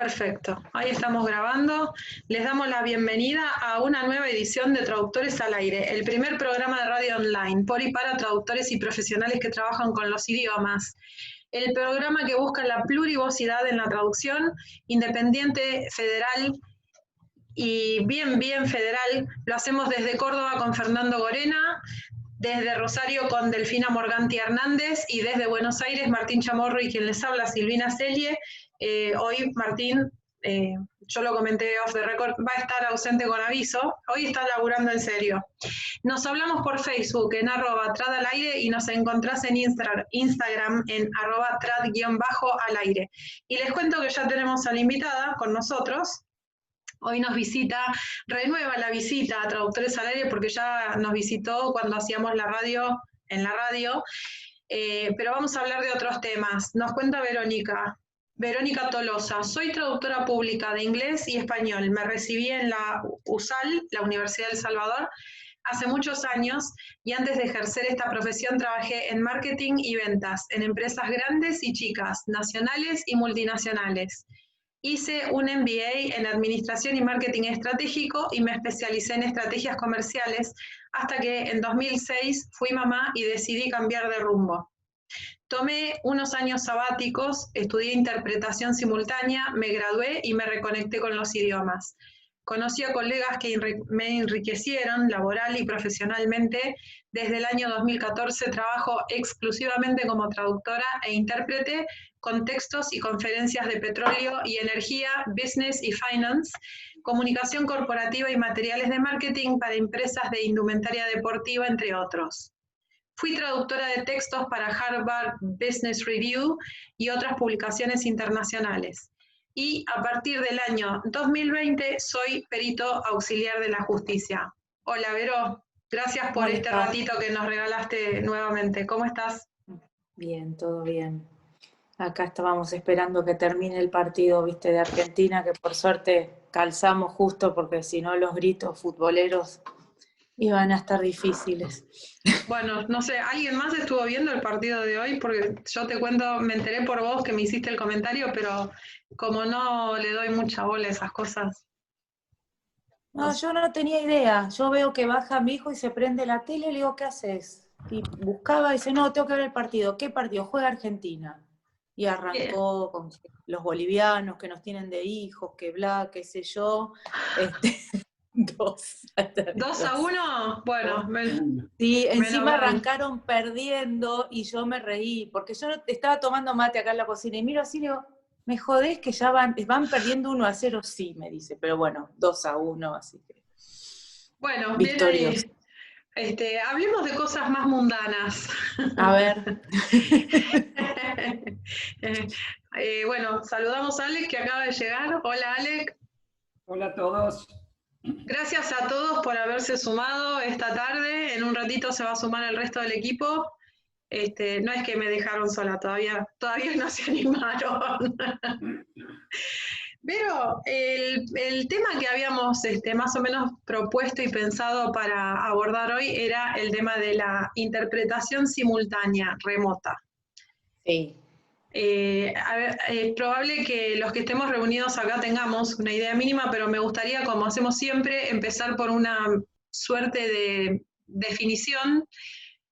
Perfecto, ahí estamos grabando. Les damos la bienvenida a una nueva edición de Traductores al Aire, el primer programa de radio online por y para traductores y profesionales que trabajan con los idiomas. El programa que busca la plurivocidad en la traducción, independiente, federal y bien federal. Lo hacemos desde Córdoba con Fernando Gorena, desde Rosario con Delfina Morganti Hernández y desde Buenos Aires Martín Chamorro y quien les habla Silvina Selle. Hoy Martín, yo lo comenté off the record, va a estar ausente con aviso, hoy está laburando en serio. Nos hablamos por Facebook en @trad_al_aire y nos encontrás en Instagram en @trad_al_aire. Y les cuento que ya tenemos a la invitada con nosotros. Hoy nos visita, renueva la visita a Traductores al Aire porque ya nos visitó cuando hacíamos la radio, en la radio, pero vamos a hablar de otros temas. Nos cuenta Verónica Tolosa. Soy traductora pública de inglés y español. Me recibí en la USAL, la Universidad del Salvador, hace muchos años y antes de ejercer esta profesión trabajé en marketing y ventas en empresas grandes y chicas, nacionales y multinacionales. Hice un MBA en Administración y Marketing Estratégico y me especialicé en estrategias comerciales hasta que en 2006 fui mamá y decidí cambiar de rumbo. Tomé unos años sabáticos, estudié interpretación simultánea, me gradué y me reconecté con los idiomas. Conocí a colegas que me enriquecieron laboral y profesionalmente. Desde el año 2014 trabajo exclusivamente como traductora e intérprete con textos y conferencias de petróleo y energía, business y finance, comunicación corporativa y materiales de marketing para empresas de indumentaria deportiva, entre otros. Fui traductora de textos para Harvard Business Review y otras publicaciones internacionales. Y a partir del año 2020 soy perito auxiliar de la justicia. Hola, Vero. Gracias por este ratito que nos regalaste nuevamente. ¿Cómo estás? Bien, todo bien. Acá estábamos esperando que termine el partido, viste, de Argentina, que por suerte calzamos justo porque si no los gritos futboleros iban a estar difíciles. Bueno, no sé, ¿alguien más estuvo viendo el partido de hoy? Porque yo te cuento, me enteré por vos que me hiciste el comentario, pero como no le doy mucha bola a esas cosas. No, yo no tenía idea. Yo veo que baja mi hijo y se prende la tele y le digo, ¿qué haces? Y buscaba y dice, no, tengo que ver el partido. ¿Qué partido? Juega Argentina. Y arrancó con los bolivianos que nos tienen de hijos, que bla, qué sé yo. 2-1, bueno. Sí, encima arrancaron perdiendo y yo me reí, porque yo estaba tomando mate acá en la cocina y miro así y digo, me jodés que ya van perdiendo 1-0, sí, me dice, pero bueno, 2-1, así que. Bueno, victorioso. Bien ahí. Hablemos de cosas más mundanas. A ver. Bueno, saludamos a Alex que acaba de llegar. Hola, Alex. Hola a todos. Gracias a todos por haberse sumado esta tarde. En un ratito se va a sumar el resto del equipo. No es que me dejaron sola, todavía no se animaron. Pero el tema que habíamos más o menos propuesto y pensado para abordar hoy era el tema de la interpretación simultánea remota. Sí. Probable que los que estemos reunidos acá tengamos una idea mínima, pero me gustaría, como hacemos siempre, empezar por una suerte de definición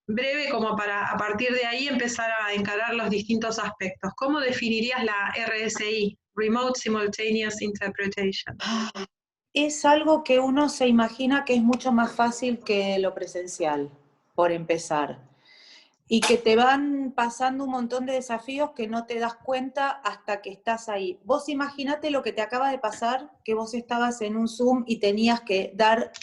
breve como para a partir de ahí empezar a encarar los distintos aspectos. ¿Cómo definirías la RSI, Remote Simultaneous Interpretation? Es algo que uno se imagina que es mucho más fácil que lo presencial, por empezar. Y que te van pasando un montón de desafíos que no te das cuenta hasta que estás ahí. Vos imaginate lo que te acaba de pasar, que vos estabas en un Zoom y tenías que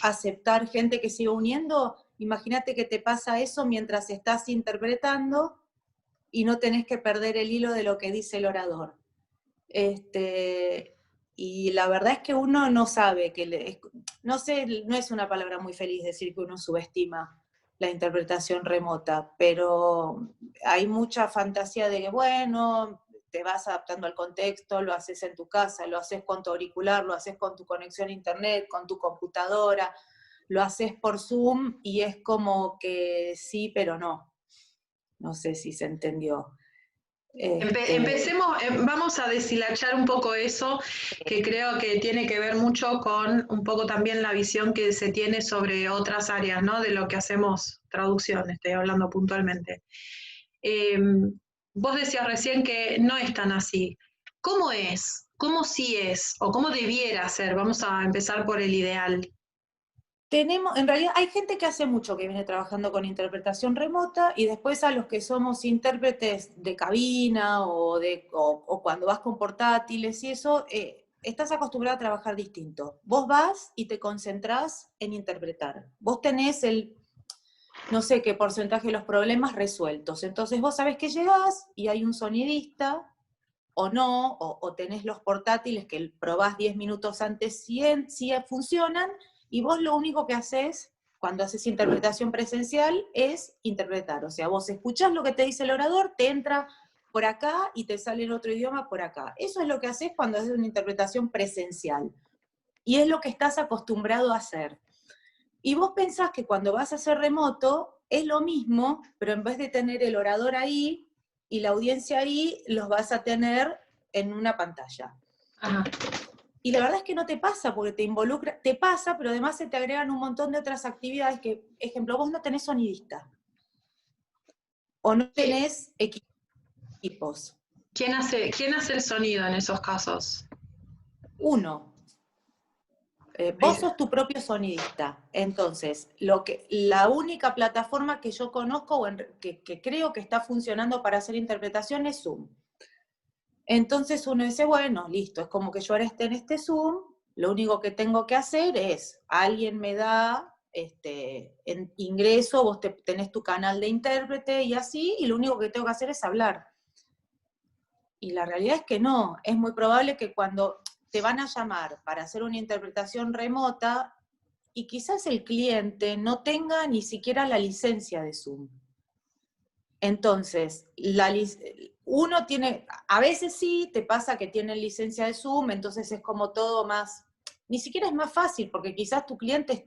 aceptar gente que se iba uniendo. Imagínate que te pasa eso mientras estás interpretando y no tenés que perder el hilo de lo que dice el orador. Y la verdad es que uno no sabe, no sé, no es una palabra muy feliz decir que uno subestima la interpretación remota, pero hay mucha fantasía de que, bueno, te vas adaptando al contexto, lo haces en tu casa, lo haces con tu auricular, lo haces con tu conexión a internet, con tu computadora, lo haces por Zoom y es como que sí, pero no. No sé si se entendió. Empecemos, vamos a deshilachar un poco eso, que creo que tiene que ver mucho con un poco también la visión que se tiene sobre otras áreas, ¿no? De lo que hacemos, traducción, estoy hablando puntualmente. Eh, Vos decías recién que no es tan así. ¿Cómo es? ¿Cómo sí es? ¿O cómo debiera ser? Vamos a empezar por el ideal. En realidad hay gente que hace mucho que viene trabajando con interpretación remota y después a los que somos intérpretes de cabina o cuando vas con portátiles y eso, estás acostumbrado a trabajar distinto. Vos vas y te concentrás en interpretar. Vos tenés no sé qué porcentaje de los problemas resueltos. Entonces vos sabés que llegás y hay un sonidista o no, o tenés los portátiles que probás 10 minutos antes si funcionan, y vos lo único que haces cuando haces interpretación presencial es interpretar. O sea, vos escuchás lo que te dice el orador, te entra por acá y te sale en otro idioma por acá. Eso es lo que haces cuando haces una interpretación presencial. Y es lo que estás acostumbrado a hacer. Y vos pensás que cuando vas a hacer remoto es lo mismo, pero en vez de tener el orador ahí y la audiencia ahí, los vas a tener en una pantalla. Ajá. Y la verdad es que no te pasa, porque te involucra, te pasa, pero además se te agregan un montón de otras actividades que, ejemplo, vos no tenés sonidista, o no tenés equipos. ¿Quién hace el sonido en esos casos? Uno. Vos sos tu propio sonidista. Entonces, la única plataforma que yo conozco que creo que está funcionando para hacer interpretación es Zoom. Entonces uno dice, bueno, listo, es como que yo ahora esté en este Zoom, lo único que tengo que hacer es, alguien me da ingreso, vos tenés tu canal de intérprete y así, y lo único que tengo que hacer es hablar. Y la realidad es que no, es muy probable que cuando te van a llamar para hacer una interpretación remota, y quizás el cliente no tenga ni siquiera la licencia de Zoom. Entonces, uno tiene, a veces sí, te pasa que tienen licencia de Zoom, entonces es como todo más, ni siquiera es más fácil, porque quizás tu cliente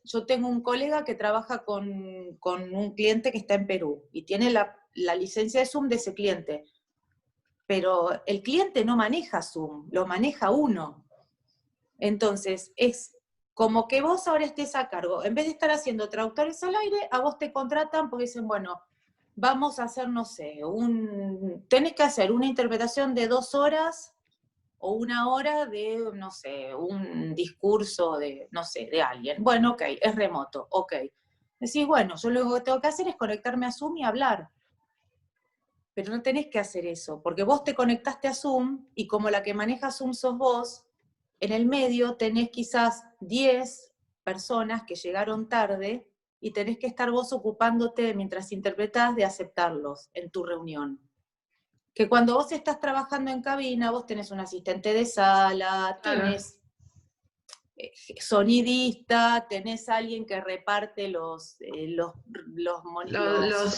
yo tengo un colega que trabaja con un cliente que está en Perú, y tiene la licencia de Zoom de ese cliente, pero el cliente no maneja Zoom, lo maneja uno. Entonces, es como que vos ahora estés a cargo. En vez de estar haciendo traductores al aire, a vos te contratan porque dicen, bueno, vamos a hacer, no sé, tenés que hacer una interpretación de 2 horas o 1 hora de, no sé, un discurso de, no sé, de alguien. Bueno, ok, es remoto, ok. Decís, bueno, yo lo único que tengo que hacer es conectarme a Zoom y hablar. Pero no tenés que hacer eso, porque vos te conectaste a Zoom y como la que maneja Zoom sos vos, en el medio tenés quizás 10 personas que llegaron tarde y tenés que estar vos ocupándote mientras interpretás de aceptarlos en tu reunión. Que cuando vos estás trabajando en cabina, vos tenés un asistente de sala, tenés sonidista, tenés alguien que reparte los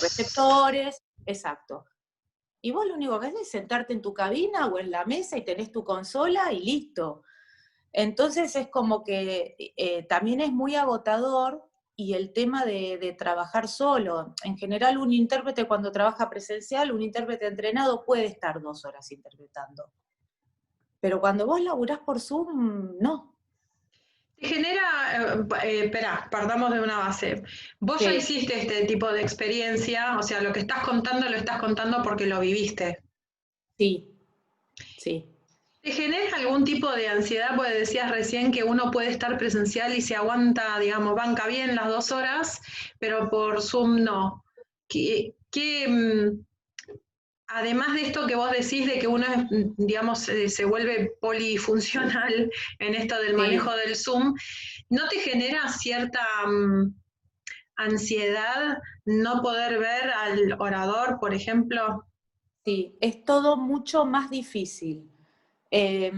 receptores, exacto. Y vos lo único que haces es sentarte en tu cabina o en la mesa y tenés tu consola y listo. Entonces es como que también es muy agotador, y el tema de trabajar solo. En general un intérprete cuando trabaja presencial, un intérprete entrenado puede estar 2 horas interpretando. Pero cuando vos laburás por Zoom, no. Te genera, espera, partamos de una base. Vos ya Sí, hiciste este tipo de experiencia, o sea, lo que estás contando lo estás contando porque lo viviste. sí, sí. ¿Te genera algún tipo de ansiedad? Porque decías recién que uno puede estar presencial y se aguanta, digamos, banca bien las 2 horas, pero por Zoom no. Además de esto que vos decís de que uno, digamos, se vuelve polifuncional en esto del manejo Sí. del Zoom, ¿no te genera cierta ansiedad no poder ver al orador, por ejemplo? Sí, es todo mucho más difícil. Eh,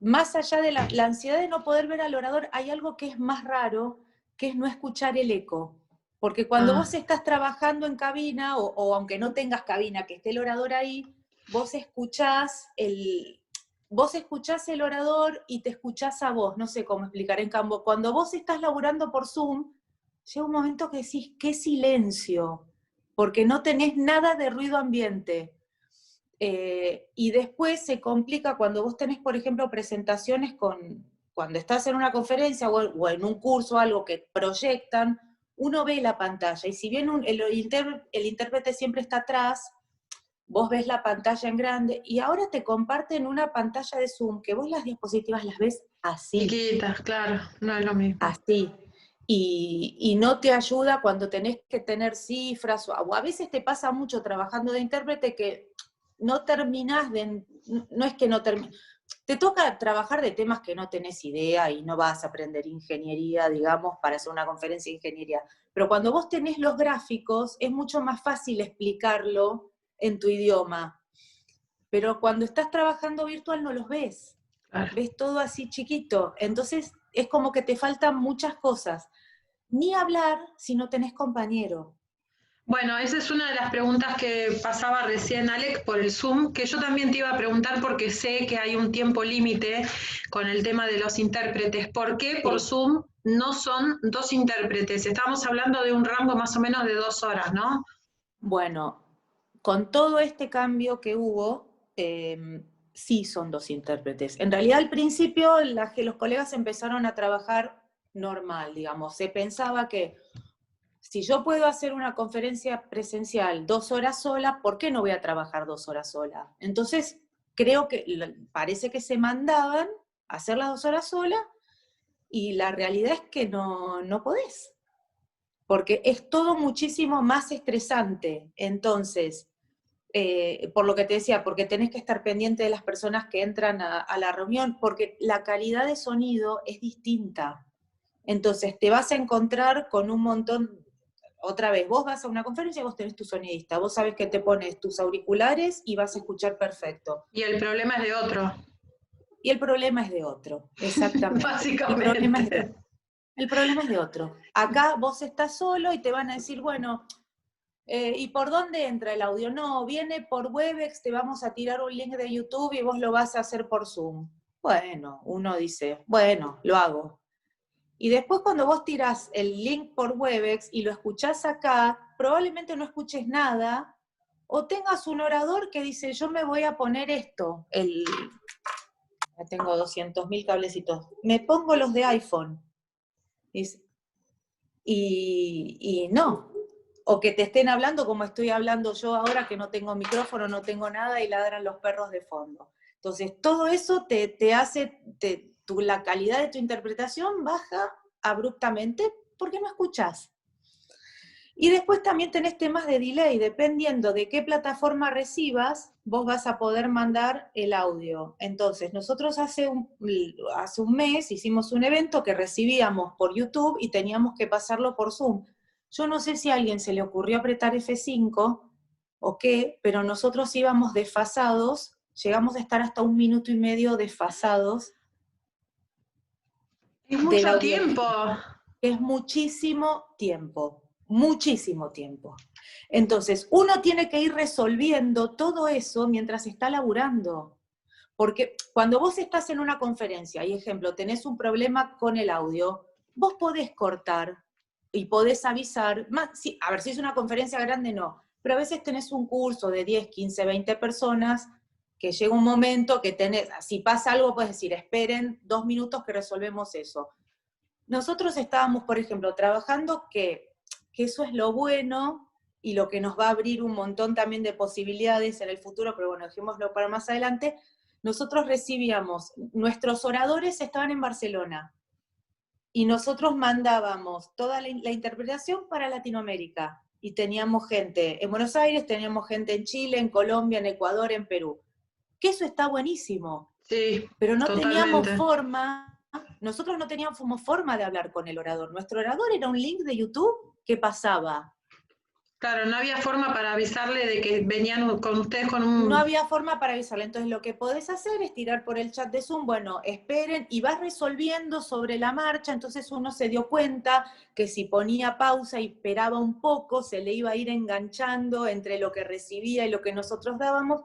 Más allá de la ansiedad de no poder ver al orador, hay algo que es más raro, que es no escuchar el eco. Porque cuando vos estás trabajando en cabina, o aunque no tengas cabina, que esté el orador ahí, vos escuchás el orador y te escuchás a vos. No sé cómo explicar en cambio. Cuando vos estás laburando por Zoom, llega un momento que decís, qué silencio. porque no tenés nada de ruido ambiente. Y después se complica cuando vos tenés, por ejemplo, presentaciones cuando estás en una conferencia o en un curso, algo que proyectan, uno ve la pantalla, y si bien el intérprete siempre está atrás, vos ves la pantalla en grande, y ahora te comparten una pantalla de Zoom, que vos las diapositivas las ves así. Chiquitas, claro, no es lo mismo. Así. Y no te ayuda cuando tenés que tener cifras, o a veces te pasa mucho trabajando de intérprete que no terminás no es que no terminás, te toca trabajar de temas que no tenés idea y no vas a aprender ingeniería, digamos, para hacer una conferencia de ingeniería. Pero cuando vos tenés los gráficos, es mucho más fácil explicarlo en tu idioma. Pero cuando estás trabajando virtual no los ves. Claro. Ves todo así chiquito. Entonces es como que te faltan muchas cosas. Ni hablar si no tenés compañero. Bueno, esa es una de las preguntas que pasaba recién Alex por el Zoom, que yo también te iba a preguntar porque sé que hay un tiempo límite con el tema de los intérpretes. ¿Por qué por Sí. Zoom no son 2 intérpretes? Estamos hablando de un rango más o menos de 2 horas, ¿no? Bueno, con todo este cambio que hubo, sí son 2 intérpretes. En realidad al principio los colegas empezaron a trabajar normal, digamos. Se pensaba que si yo puedo hacer una conferencia presencial 2 horas sola, ¿por qué no voy a trabajar 2 horas sola? Entonces, creo que parece que se mandaban a hacer las 2 horas sola, y la realidad es que no podés, porque es todo muchísimo más estresante. Entonces, por lo que te decía, porque tenés que estar pendiente de las personas que entran a la reunión, porque la calidad de sonido es distinta. Entonces, te vas a encontrar con un montón. Otra vez, vos vas a una conferencia y vos tenés tu sonidista, vos sabés que te pones tus auriculares y vas a escuchar perfecto. Y el problema es de otro. Y el problema es de otro, exactamente. Básicamente. El problema es de otro. Acá vos estás solo y te van a decir, bueno, ¿y por dónde entra el audio? No, viene por Webex, te vamos a tirar un link de YouTube y vos lo vas a hacer por Zoom. Bueno, uno dice, bueno, lo hago. Y después cuando vos tirás el link por Webex y lo escuchás acá, probablemente no escuches nada, o tengas un orador que dice, yo me voy a poner esto, ya tengo 200.000 cablecitos, me pongo los de iPhone. Y no, o que te estén hablando como estoy hablando yo ahora, que no tengo micrófono, no tengo nada y ladran los perros de fondo. Entonces, todo eso te hace, la calidad de tu interpretación baja abruptamente porque no escuchás. Y después también tenés temas de delay, dependiendo de qué plataforma recibas, vos vas a poder mandar el audio. Entonces, nosotros hace un mes hicimos un evento que recibíamos por YouTube y teníamos que pasarlo por Zoom. Yo no sé si a alguien se le ocurrió apretar F5 o qué, pero nosotros íbamos desfasados, llegamos a estar hasta 1 minuto y medio desfasados. Es mucho tiempo. Es muchísimo tiempo. Muchísimo tiempo. Entonces, uno tiene que ir resolviendo todo eso mientras está laburando. Porque cuando vos estás en una conferencia, y ejemplo, tenés un problema con el audio, vos podés cortar y podés avisar. A ver, si es una conferencia grande, no. Pero a veces tenés un curso de 10, 15, 20 personas, que llega un momento que tenés, si pasa algo, puedes decir, esperen 2 minutos que resolvemos eso. Nosotros estábamos, por ejemplo, trabajando que eso es lo bueno y lo que nos va a abrir un montón también de posibilidades en el futuro, pero bueno, dejémoslo para más adelante. Nosotros recibíamos, nuestros oradores estaban en Barcelona, y nosotros mandábamos toda la interpretación para Latinoamérica, y teníamos gente en Buenos Aires, teníamos gente en Chile, en Colombia, en Ecuador, en Perú. Que eso está buenísimo. Sí, pero no totalmente. teníamos forma, nosotros no teníamos forma de hablar con el orador. Nuestro orador era un link de YouTube que pasaba. Claro, no había forma para avisarle de que venían con ustedes con un... No había forma para avisarle. Entonces lo que podés hacer es tirar por el chat de Zoom, bueno, esperen, y vas resolviendo sobre la marcha. Entonces uno se dio cuenta que si ponía pausa y esperaba un poco, se le iba a ir enganchando entre lo que recibía y lo que nosotros dábamos.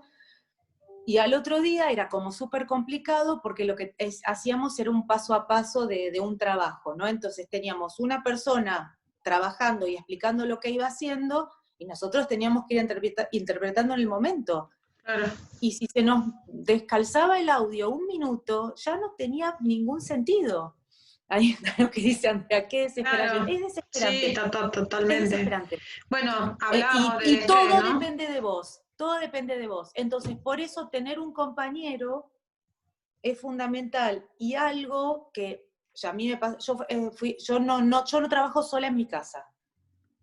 Y al otro día era como súper complicado porque lo que hacíamos era un paso a paso de un trabajo, ¿no? Entonces teníamos una persona trabajando y explicando lo que iba haciendo, y nosotros teníamos que ir interpretando en el momento. Claro. Y si se nos descalzaba el audio un minuto, ya no tenía ningún sentido. Ahí está lo que dice Andrea, qué desesperación. Claro. Es desesperante. Sí, Es totalmente. desesperante. Bueno, hablábamos del Y estrés, todo ¿no? depende de vos, todo depende de vos. Entonces, por eso tener un compañero es fundamental. Y algo que ya a mí me pasa, yo no trabajo sola en mi casa,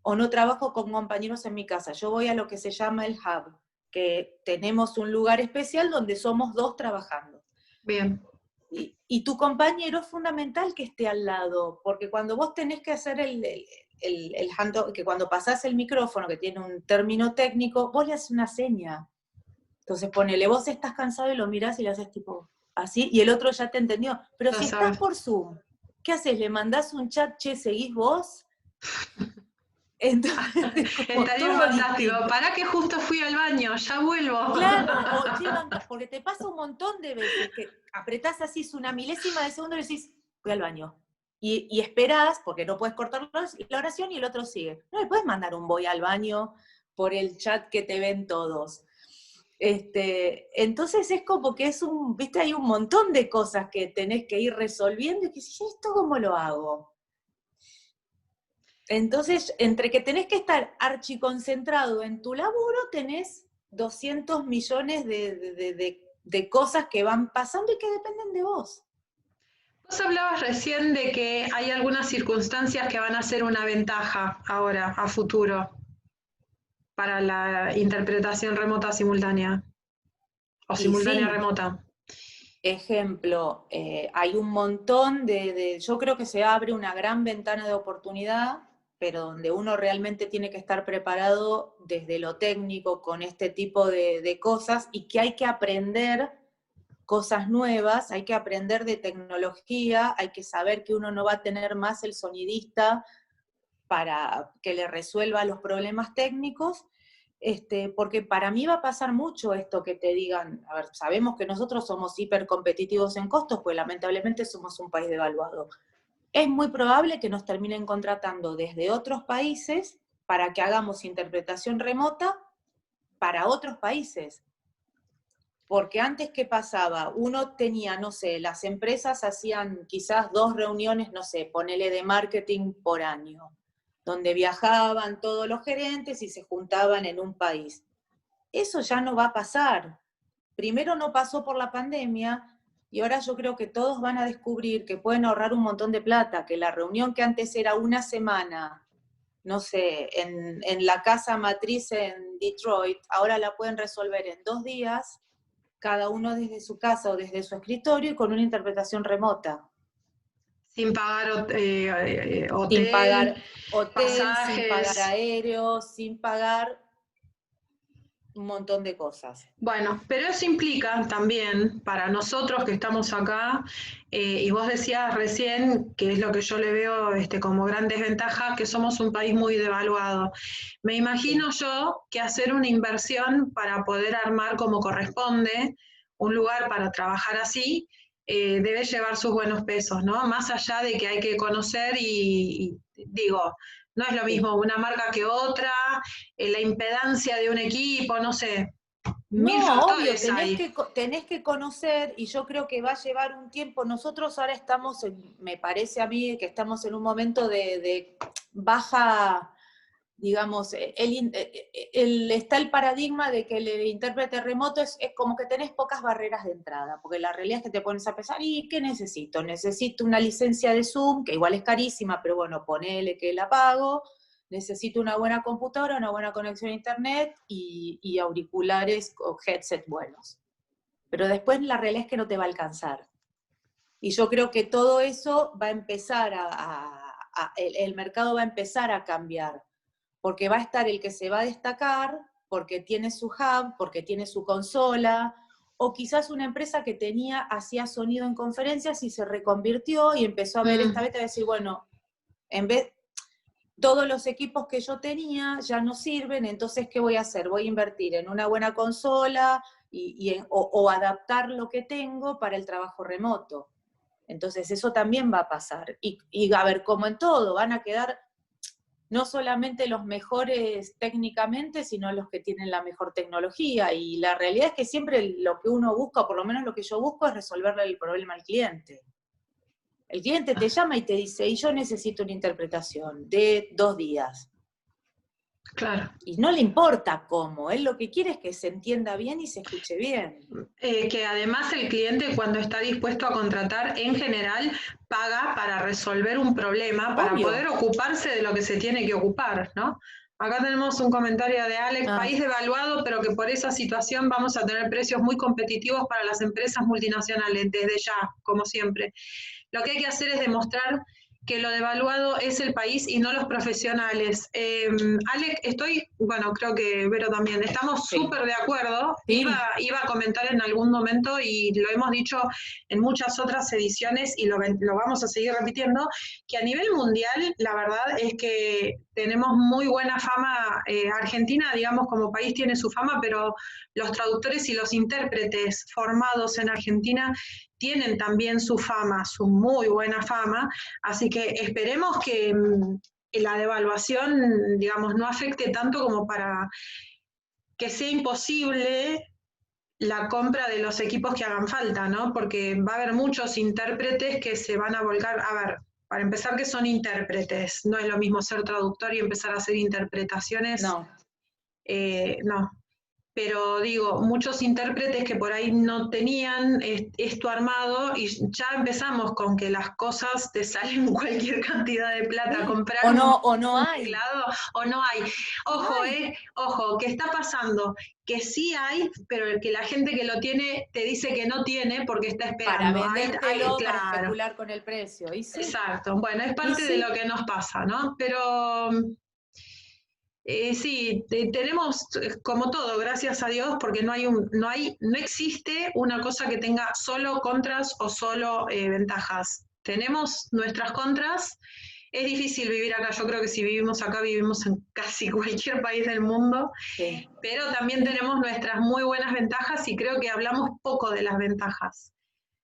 o no trabajo con compañeros en mi casa. Yo voy a lo que se llama el hub, que tenemos un lugar especial donde somos 2 trabajando. Bien. Y tu compañero es fundamental que esté al lado, porque cuando vos tenés que hacer el handoff, que cuando pasás el micrófono, que tiene un término técnico, vos le haces una seña. Entonces ponele, vos estás cansado y lo mirás y le haces tipo así, y el otro ya te entendió. Pero Ya si sabes. estás por Zoom, ¿qué haces? ¿Le mandás un chat, che, seguís vos? Entonces, como Estaría todo fantástico. distinto. Pará que justo fui al baño, ya vuelvo. Claro, o che, porque te pasa un montón de veces que apretás así, es una milésima de segundo y decís, voy al baño. Y esperás, porque no puedes cortar la oración y el otro sigue. No le puedes mandar un voy al baño por el chat que te ven todos. Entonces es como que viste, hay un montón de cosas que tenés que ir resolviendo y que decís, ¿esto cómo lo hago? Entonces, entre que tenés que estar archiconcentrado en tu laburo, tenés 200 millones de cosas que van pasando y que dependen de vos. Vos hablabas recién de que hay algunas circunstancias que van a ser una ventaja ahora, a futuro, para la interpretación remota simultánea, o simultánea Sí. remota. Ejemplo, hay un montón yo creo que se abre una gran ventana de oportunidad, pero donde uno realmente tiene que estar preparado desde lo técnico con este tipo de cosas, y que hay que aprender cosas nuevas, hay que aprender de tecnología, hay que saber que uno no va a tener más el sonidista para que le resuelva los problemas técnicos, porque para mí va a pasar mucho esto que te digan, a ver, sabemos que nosotros somos hipercompetitivos en costos, pues lamentablemente somos un país devaluado. Es muy probable que nos terminen contratando desde otros países para que hagamos interpretación remota para otros países. Porque antes, ¿qué pasaba? Uno tenía, no sé, las empresas hacían quizás 2 reuniones, no sé, ponele de marketing por año, donde viajaban todos los gerentes y se juntaban en un país. Eso ya no va a pasar. Primero no pasó por la pandemia, y ahora yo creo que todos van a descubrir que pueden ahorrar un montón de plata, que la reunión que antes era una semana, no sé, en la casa matriz en Detroit, ahora la pueden resolver en 2 días, cada uno desde su casa o desde su escritorio y con una interpretación remota. Sin pagar hotel, Sin pagar hotel, pasajes. sin pagar aéreos, sin pagar un montón de cosas. Bueno, pero eso implica también para nosotros que estamos acá, y vos decías recién, que es lo que yo le veo como gran desventaja, que somos un país muy devaluado. Me imagino yo que hacer una inversión para poder armar como corresponde un lugar para trabajar así, debe llevar sus buenos pesos, ¿no? Más allá de que hay que conocer y digo, no es lo mismo una marca que otra, la impedancia de un equipo, no sé, mil No, obvio, factores hay. tenés que conocer, y yo creo que va a llevar un tiempo. Nosotros ahora estamos, me parece a mí, que estamos en un momento de baja, digamos, está el paradigma de que el intérprete remoto es como que tenés pocas barreras de entrada, porque la realidad es que te pones a pensar, ¿y qué necesito? Necesito una licencia de Zoom, que igual es carísima, pero bueno, ponele que la pago. Necesito una buena computadora, una buena conexión a internet y auriculares o headset buenos. Pero después la realidad es que no te va a alcanzar. Y yo creo que todo eso va a empezar el mercado va a empezar a cambiar, porque va a estar el que se va a destacar, porque tiene su hub, porque tiene su consola, o quizás una empresa que hacía sonido en conferencias y se reconvirtió y empezó a ver esta beta y decir, bueno, en vez, todos los equipos que yo tenía ya no sirven, entonces ¿qué voy a hacer? Voy a invertir en una buena consola o adaptar lo que tengo para el trabajo remoto. Entonces eso también va a pasar. Y a ver, como en todo, van a quedar, no solamente los mejores técnicamente, sino los que tienen la mejor tecnología. Y la realidad es que siempre lo que uno busca, o por lo menos lo que yo busco, es resolverle el problema al cliente. El cliente te llama y te dice, y yo necesito una interpretación de 2 días. Claro. Y no le importa cómo, él lo que quiere es que se entienda bien y se escuche bien. Que además el cliente, cuando está dispuesto a contratar, en general paga para resolver un problema, para Obvio. poder ocuparse de lo que se tiene que ocupar, ¿no? Acá tenemos un comentario de Alex, país devaluado, pero que por esa situación vamos a tener precios muy competitivos para las empresas multinacionales, desde ya, como siempre. Lo que hay que hacer es demostrar que lo devaluado es el país y no los profesionales. Alex, creo que Vero también, estamos súper de acuerdo. Sí. Iba a comentar en algún momento, y lo hemos dicho en muchas otras ediciones, y lo vamos a seguir repitiendo, que a nivel mundial, la verdad es que tenemos muy buena fama. Argentina, digamos, como país tiene su fama, pero los traductores y los intérpretes formados en Argentina tienen también su fama, su muy buena fama, así que esperemos que la devaluación, digamos, no afecte tanto como para que sea imposible la compra de los equipos que hagan falta, ¿no? Porque va a haber muchos intérpretes que se van a volcar. A ver, para empezar, que son intérpretes, no es lo mismo ser traductor y empezar a hacer interpretaciones. No. No. Pero digo, muchos intérpretes que por ahí no tenían esto armado, y ya empezamos con que las cosas te salen cualquier cantidad de plata, Sí. comprar o no un hay. teclado, o no hay. Ojo, ¿qué está pasando? Que sí hay, pero que la gente que lo tiene te dice que no tiene porque está esperando. Para vendértelo, claro, para especular con el precio. ¿Y sí? Exacto. Bueno, es parte de lo que nos pasa, ¿no? Pero sí, tenemos como todo, gracias a Dios, porque no existe una cosa que tenga solo contras o solo ventajas. Tenemos nuestras contras. Es difícil vivir acá. Yo creo que si vivimos acá, vivimos en casi cualquier país del mundo. Sí. Pero también tenemos nuestras muy buenas ventajas, y creo que hablamos poco de las ventajas.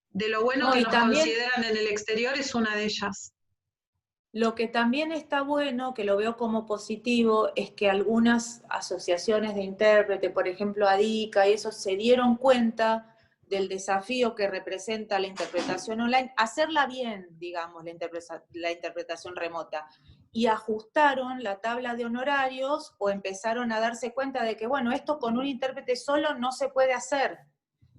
De lo bueno que nos consideran en el exterior es una de ellas. Lo que también está bueno, que lo veo como positivo, es que algunas asociaciones de intérprete, por ejemplo ADICA y eso, se dieron cuenta del desafío que representa la interpretación online, hacerla bien, digamos, la interpretación remota, y ajustaron la tabla de honorarios o empezaron a darse cuenta de que, bueno, esto con un intérprete solo no se puede hacer.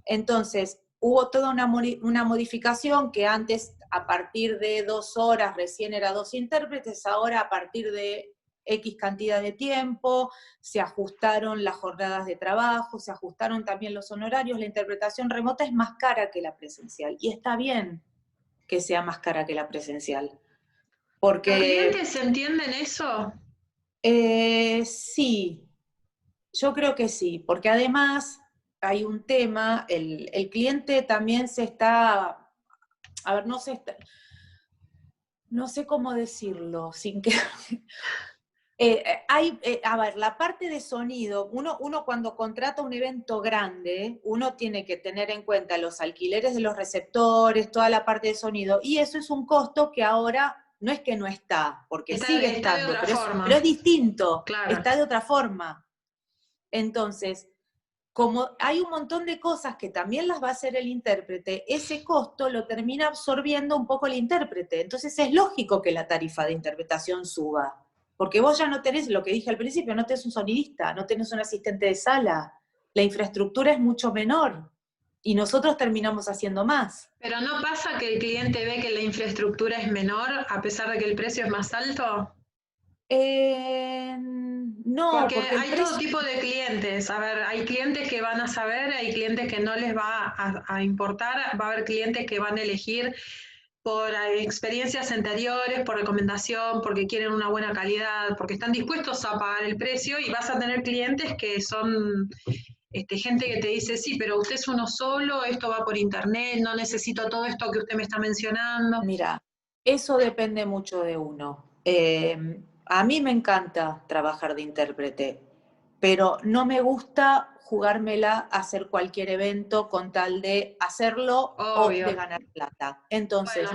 Entonces, hubo toda una modificación que antes, a partir de 2 horas, recién era 2 intérpretes, ahora a partir de X cantidad de tiempo, se ajustaron las jornadas de trabajo, se ajustaron también los honorarios. La interpretación remota es más cara que la presencial, y está bien que sea más cara que la presencial. Porque, ¿Los clientes entienden eso? Sí, yo creo que sí, porque además hay un tema, el cliente también se está, a ver, no sé cómo decirlo, sin que... a ver, la parte de sonido, uno cuando contrata un evento grande, uno tiene que tener en cuenta los alquileres de los receptores, toda la parte de sonido, y eso es un costo que ahora no es que no está, porque sigue estando, pero es distinto, claro. Está de otra forma. Entonces, como hay un montón de cosas que también las va a hacer el intérprete, ese costo lo termina absorbiendo un poco el intérprete. Entonces es lógico que la tarifa de interpretación suba, porque vos ya no tenés, lo que dije al principio, no tenés un sonidista, no tenés un asistente de sala, la infraestructura es mucho menor, y nosotros terminamos haciendo más. ¿Pero no pasa que el cliente ve que la infraestructura es menor a pesar de que el precio es más alto? No, porque hay todo tipo de clientes. A ver, hay clientes que van a saber, hay clientes que no les va a importar, va a haber clientes que van a elegir por experiencias anteriores, por recomendación, porque quieren una buena calidad, porque están dispuestos a pagar el precio, y vas a tener clientes que son gente que te dice, sí, pero usted es uno solo, esto va por internet, no necesito todo esto que usted me está mencionando. Mira, eso depende mucho de uno. A mí me encanta trabajar de intérprete, pero no me gusta jugármela a hacer cualquier evento con tal de hacerlo. Obvio. O de ganar plata. Entonces,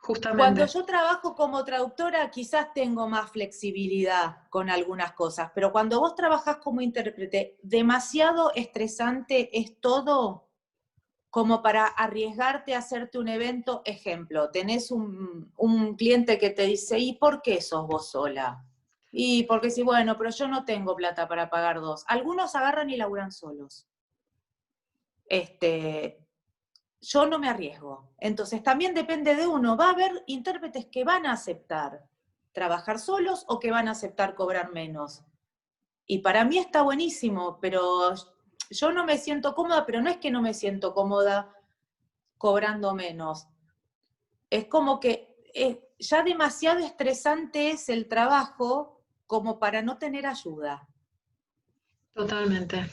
justamente. Cuando yo trabajo como traductora, quizás tengo más flexibilidad con algunas cosas, pero cuando vos trabajás como intérprete, demasiado estresante es todo como para arriesgarte a hacerte un evento. Ejemplo, tenés un cliente que te dice, ¿y por qué sos vos sola? Y porque sí, bueno, pero yo no tengo plata para pagar dos. Algunos agarran y laburan solos. Yo no me arriesgo. Entonces también depende de uno. Va a haber intérpretes que van a aceptar trabajar solos o que van a aceptar cobrar menos. Y para mí está buenísimo, pero yo no me siento cómoda, pero no es que no me siento cómoda cobrando menos. Es como que ya demasiado estresante es el trabajo como para no tener ayuda. Totalmente.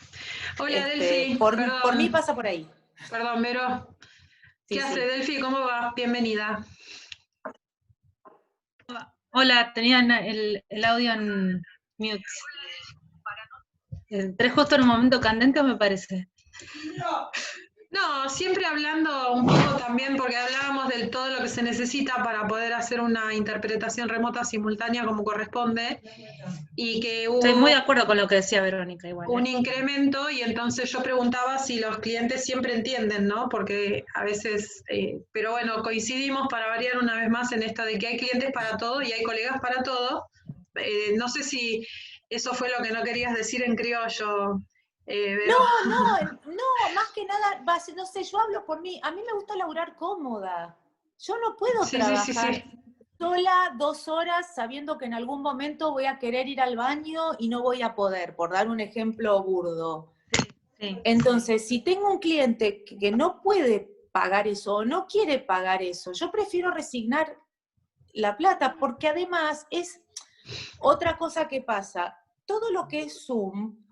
Hola, Delphi. Por mí pasa por ahí. Perdón, Vero. ¿Qué hace, Delphi? ¿Cómo va? Bienvenida. Hola, tenían el audio en mute. Entré justo en un momento candente, me parece. No, siempre hablando un poco también, porque hablábamos de todo lo que se necesita para poder hacer una interpretación remota simultánea como corresponde, y que hubo Estoy muy de acuerdo con lo que decía Verónica, igual. un incremento, y entonces yo preguntaba si los clientes siempre entienden, ¿no? Porque a veces, pero bueno, coincidimos para variar una vez más en esto de que hay clientes para todo y hay colegas para todo. No sé si eso fue lo que no querías decir en criollo. No, más que nada, no sé, yo hablo por mí, a mí me gusta laburar cómoda, yo no puedo trabajar sola 2 horas sabiendo que en algún momento voy a querer ir al baño y no voy a poder, por dar un ejemplo burdo. Sí. Entonces, si tengo un cliente que no puede pagar eso o no quiere pagar eso, yo prefiero resignar la plata, porque además es otra cosa que pasa, todo lo que es Zoom.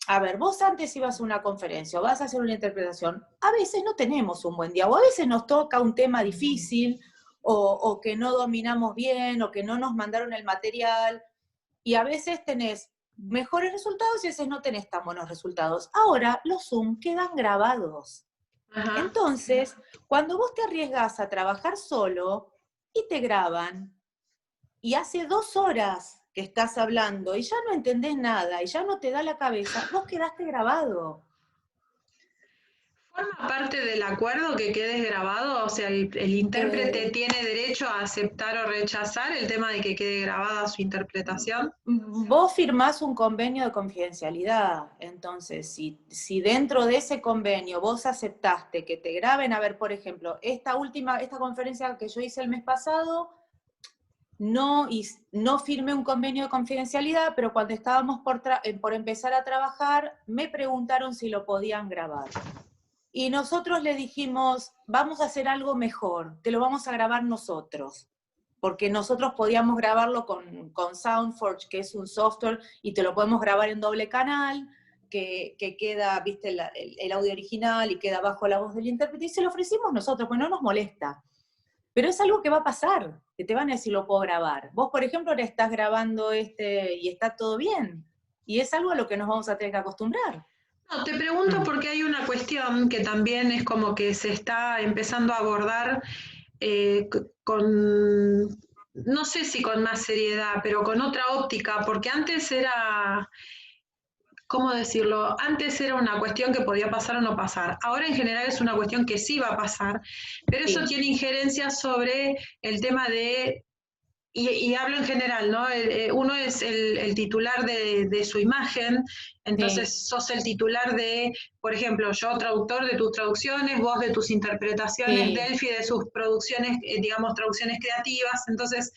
A ver, vos antes ibas a una conferencia o vas a hacer una interpretación, a veces no tenemos un buen día, o a veces nos toca un tema difícil, o que no dominamos bien, o que no nos mandaron el material, y a veces tenés mejores resultados y a veces no tenés tan buenos resultados. Ahora los Zoom quedan grabados. Ajá. Entonces, cuando vos te arriesgás a trabajar solo y te graban, y hace 2 horas que estás hablando y ya no entendés nada y ya no te da la cabeza, vos quedaste grabado. ¿Forma parte del acuerdo que quedes grabado? O sea, ¿el intérprete tiene derecho a aceptar o rechazar el tema de que quede grabada su interpretación? Vos firmás un convenio de confidencialidad, entonces si dentro de ese convenio vos aceptaste que te graben, a ver, por ejemplo, esta conferencia que yo hice el mes pasado, no firmé un convenio de confidencialidad, pero cuando estábamos por empezar a trabajar, me preguntaron si lo podían grabar. Y nosotros le dijimos, vamos a hacer algo mejor, te lo vamos a grabar nosotros. Porque nosotros podíamos grabarlo con SoundForge, que es un software, y te lo podemos grabar en doble canal, que queda, viste, el audio original y queda bajo la voz del intérprete, y se lo ofrecimos nosotros, pues no nos molesta. Pero es algo que va a pasar, que te van a decir lo puedo grabar. Vos, por ejemplo, ahora estás grabando y está todo bien. Y es algo a lo que nos vamos a tener que acostumbrar. No, te pregunto porque hay una cuestión que también es como que se está empezando a abordar con, no sé si con más seriedad, pero con otra óptica, porque antes era... ¿Cómo decirlo? Antes era una cuestión que podía pasar o no pasar. Ahora en general es una cuestión que sí va a pasar, pero eso tiene injerencia sobre el tema de, y hablo en general, ¿no? Uno es el titular de su imagen, entonces sos el titular de, por ejemplo, yo traductor de tus traducciones, vos de tus interpretaciones, Delphi de sus producciones, digamos, traducciones creativas, entonces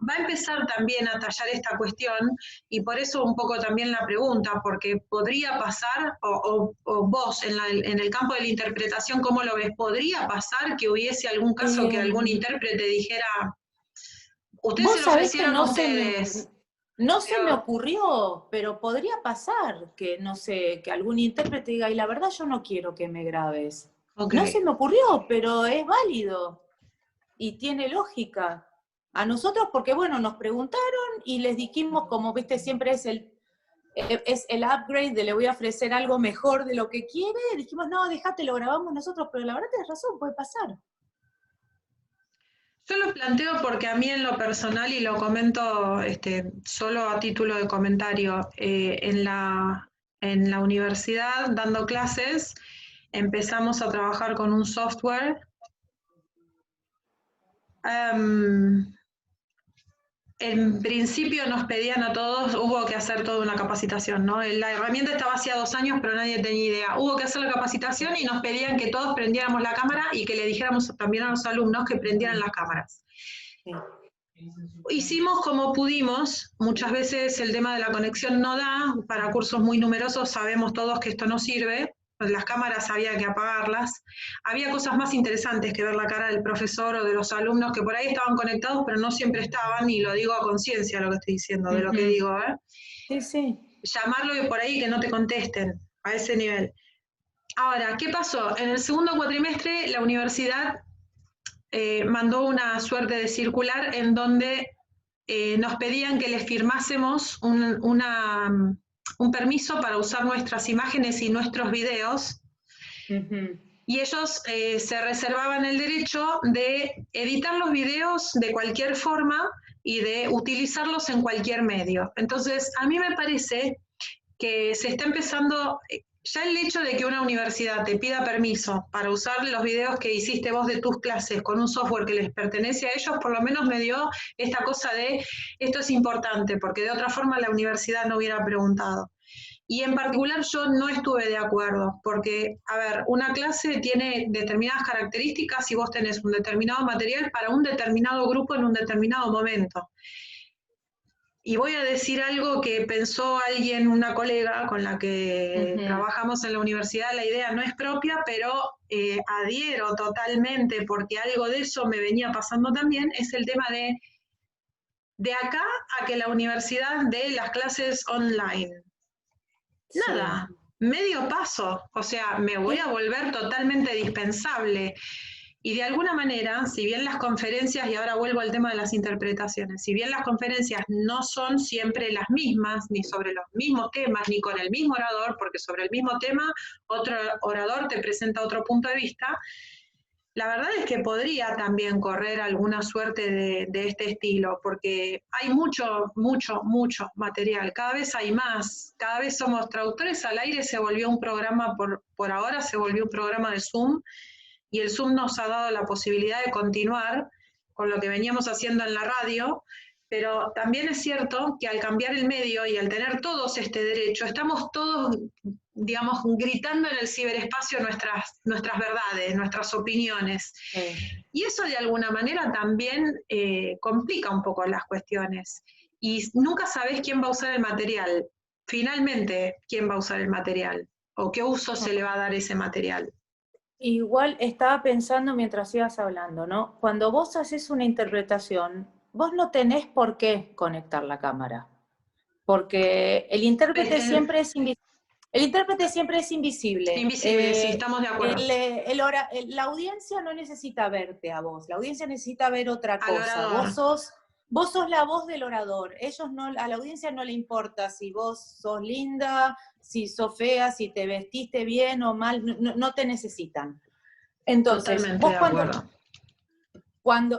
va a empezar también a tallar esta cuestión, y por eso un poco también la pregunta, porque podría pasar, o vos en el campo de la interpretación, ¿cómo lo ves? ¿Podría pasar que hubiese algún caso que algún intérprete dijera... Ustedes se lo ofrecieron a ustedes. No se me ocurrió, pero podría pasar que, no sé, que algún intérprete diga, y la verdad yo no quiero que me grabes. Okay. No se me ocurrió, pero es válido y tiene lógica. A nosotros, porque bueno, nos preguntaron y les dijimos, como viste, siempre es el upgrade de le voy a ofrecer algo mejor de lo que quiere, dijimos, no, déjate, lo grabamos nosotros, pero la verdad tienes razón, puede pasar. Yo lo planteo porque a mí en lo personal, y lo comento solo a título de comentario, en la universidad, dando clases, empezamos a trabajar con un software. En principio nos pedían a todos, hubo que hacer toda una capacitación, ¿no? La herramienta estaba hacía 2 años, pero nadie tenía idea. Hubo que hacer la capacitación y nos pedían que todos prendiéramos la cámara y que le dijéramos también a los alumnos que prendieran las cámaras. Sí. Hicimos como pudimos, muchas veces el tema de la conexión no da, para cursos muy numerosos sabemos todos que esto no sirve, las cámaras había que apagarlas. Había cosas más interesantes que ver la cara del profesor o de los alumnos que por ahí estaban conectados, pero no siempre estaban, y lo digo a conciencia lo que estoy diciendo, de lo que digo, ¿eh? Sí, sí. Llamarlo y por ahí que no te contesten, a ese nivel. Ahora, ¿qué pasó? En el segundo cuatrimestre la universidad mandó una suerte de circular en donde nos pedían que les firmásemos un permiso para usar nuestras imágenes y nuestros videos, y ellos se reservaban el derecho de editar los videos de cualquier forma y de utilizarlos en cualquier medio. Entonces, a mí me parece que se está empezando, ya el hecho de que una universidad te pida permiso para usar los videos que hiciste vos de tus clases con un software que les pertenece a ellos, por lo menos me dio esta cosa de, esto es importante, porque de otra forma la universidad no hubiera preguntado. Y en particular yo no estuve de acuerdo, porque, a ver, una clase tiene determinadas características y vos tenés un determinado material para un determinado grupo en un determinado momento. Y voy a decir algo que pensó alguien, una colega con la que trabajamos en la universidad, la idea no es propia, pero adhiero totalmente, porque algo de eso me venía pasando también, es el tema de acá a que la universidad dé las clases online. Nada, medio paso, o sea, me voy a volver totalmente dispensable. Y de alguna manera, si bien las conferencias, y ahora vuelvo al tema de las interpretaciones, si bien las conferencias no son siempre las mismas, ni sobre los mismos temas, ni con el mismo orador, porque sobre el mismo tema otro orador te presenta otro punto de vista, la verdad es que podría también correr alguna suerte de este estilo, porque hay mucho material, cada vez hay más, cada vez somos traductores al aire, se volvió un programa, por ahora se volvió un programa de Zoom, y el Zoom nos ha dado la posibilidad de continuar con lo que veníamos haciendo en la radio, pero también es cierto que al cambiar el medio y al tener todos este derecho, estamos todos, digamos, gritando en el ciberespacio nuestras verdades, nuestras opiniones. Y eso de alguna manera también complica un poco las cuestiones. Y nunca sabés quién va a usar el material. Finalmente, ¿quién va a usar el material? ¿O qué uso se le va a dar ese material? Igual estaba pensando mientras ibas hablando, ¿no? Cuando vos haces una interpretación, vos no tenés por qué conectar la cámara, porque el intérprete siempre es invisible. El intérprete siempre es invisible. Invisible, sí, estamos de acuerdo. La audiencia no necesita verte a vos, la audiencia necesita ver otra cosa. Vos sos la voz del orador. A la audiencia no le importa si vos sos linda, si sos fea, si te vestiste bien o mal, no te necesitan. Entonces, totalmente vos de acuerdo.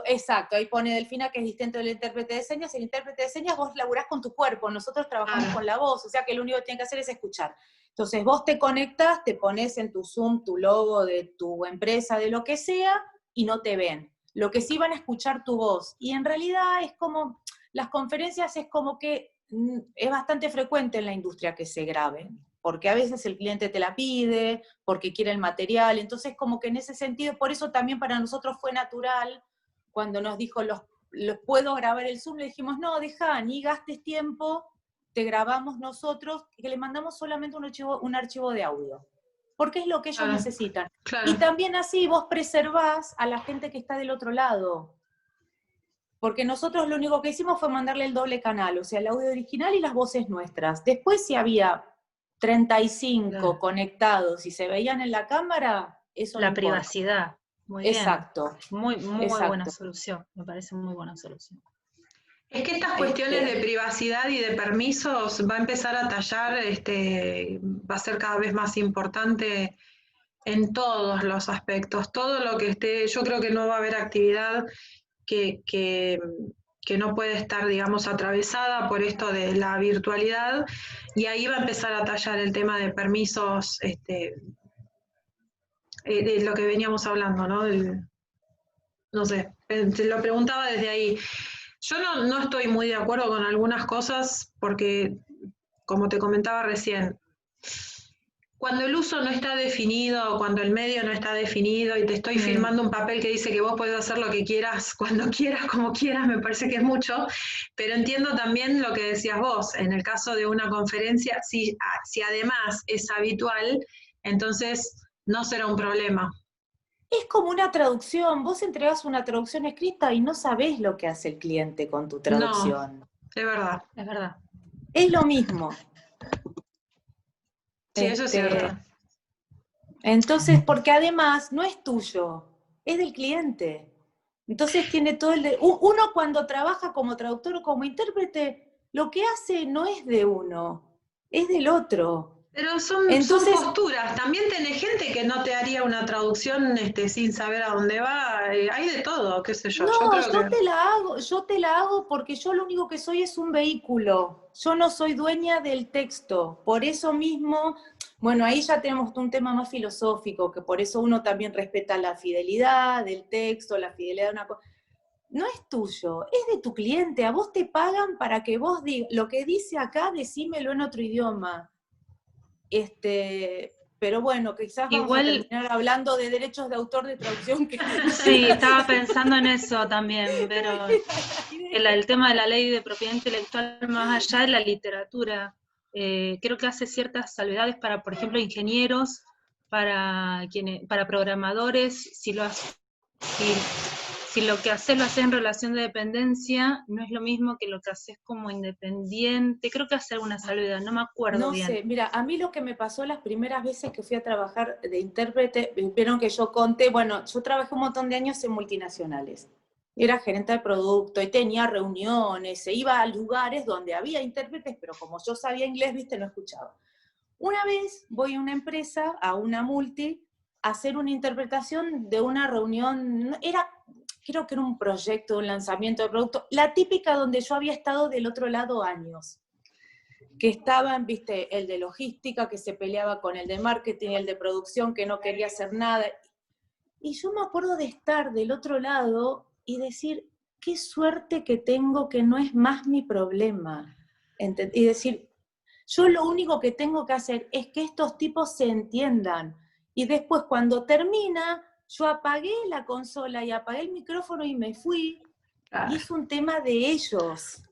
Exacto, ahí pone Delfina que es distinto del intérprete de señas. El intérprete de señas vos laburás con tu cuerpo, nosotros trabajamos con la voz, o sea que lo único que tienen que hacer es escuchar. Entonces vos te conectás, te pones en tu Zoom tu logo de tu empresa, de lo que sea, y no te ven. Lo que sí van a escuchar tu voz. Y en realidad es como, las conferencias es como que es bastante frecuente en la industria que se graben, porque a veces el cliente te la pide, porque quiere el material, entonces como que en ese sentido, por eso también para nosotros fue natural. Cuando nos dijo, los puedo grabar el Zoom, le dijimos, no, deja, ni gastes tiempo, te grabamos nosotros, que le mandamos solamente un archivo de audio, porque es lo que ellos necesitan. Claro. Y también así vos preservás a la gente que está del otro lado, porque nosotros lo único que hicimos fue mandarle el doble canal, o sea, el audio original y las voces nuestras. Después si había 35 conectados y se veían en la cámara, eso la no privacidad. Muy bien. Exacto. Muy buena solución, me parece muy buena solución. Es que estas cuestiones de privacidad y de permisos va a empezar a tallar, va a ser cada vez más importante en todos los aspectos. Todo lo que esté, yo creo que no va a haber actividad que no puede estar, digamos, atravesada por esto de la virtualidad, y ahí va a empezar a tallar el tema de permisos, de lo que veníamos hablando, ¿no? No sé, te lo preguntaba desde ahí. Yo no estoy muy de acuerdo con algunas cosas porque, como te comentaba recién, cuando el uso no está definido, cuando el medio no está definido y te estoy firmando un papel que dice que vos podés hacer lo que quieras, cuando quieras, como quieras, me parece que es mucho, pero entiendo también lo que decías vos, en el caso de una conferencia, si además es habitual, entonces no será un problema. Es como una traducción, vos entregás una traducción escrita y no sabés lo que hace el cliente con tu traducción. No, es verdad. Es verdad. Es lo mismo. Sí, eso es cierto. Entonces, porque además no es tuyo, es del cliente. Entonces tiene todo uno cuando trabaja como traductor o como intérprete, lo que hace no es de uno, es del otro. Pero son posturas. También tenés gente que no te haría una traducción sin saber a dónde va. Hay de todo, qué sé yo. No, yo te la hago porque yo lo único que soy es un vehículo. Yo no soy dueña del texto. Por eso mismo, bueno, ahí ya tenemos un tema más filosófico, que por eso uno también respeta la fidelidad del texto, la fidelidad de una cosa. No es tuyo, es de tu cliente. A vos te pagan para que vos digas, lo que dice acá, decímelo en otro idioma. Pero bueno, quizás vamos a terminar hablando de derechos de autor de traducción. Sí, estaba pensando en eso también, pero el tema de la ley de propiedad intelectual, más allá de la literatura, creo que hace ciertas salvedades para, por ejemplo, ingenieros, para programadores, si lo que haces lo haces en relación de dependencia, no es lo mismo que lo que haces como independiente. Creo que hace alguna salvedad, no me acuerdo bien. No sé, mira, a mí lo que me pasó las primeras veces que fui a trabajar de intérprete, vieron que yo conté, bueno, yo trabajé un montón de años en multinacionales. Era gerente de producto y tenía reuniones, se iba a lugares donde había intérpretes, pero como yo sabía inglés, viste, no escuchaba. Una vez voy a una empresa, a una multi, a hacer una interpretación de una reunión, creo que era un proyecto, un lanzamiento de producto, la típica donde yo había estado del otro lado años, que estaban, viste, el de logística que se peleaba con el de marketing, el de producción que no quería hacer nada. Y yo me acuerdo de estar del otro lado y decir, qué suerte que tengo que no es más mi problema. Y decir, yo lo único que tengo que hacer es que estos tipos se entiendan. Y después cuando termina, yo apagué la consola y apagué el micrófono y me fui. Claro. Y es un tema de ellos.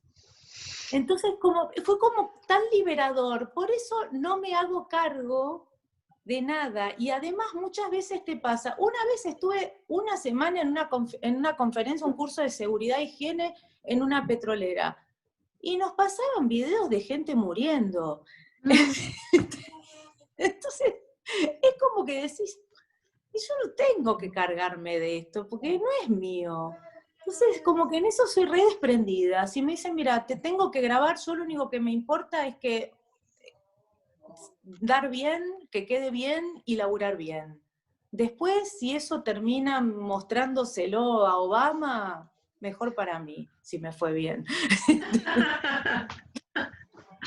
Entonces fue como tan liberador. Por eso no me hago cargo de nada. Y además muchas veces te pasa. Una vez estuve una semana en una conferencia, un curso de seguridad e higiene en una petrolera. Y nos pasaban videos de gente muriendo. Entonces, es como que decís, yo no tengo que cargarme de esto, porque no es mío. Entonces, como que en eso soy re desprendida. Si me dicen, mira, te tengo que grabar, yo lo único que me importa es que dar bien, que quede bien y laburar bien. Después, si eso termina mostrándoselo a Obama, mejor para mí, si me fue bien.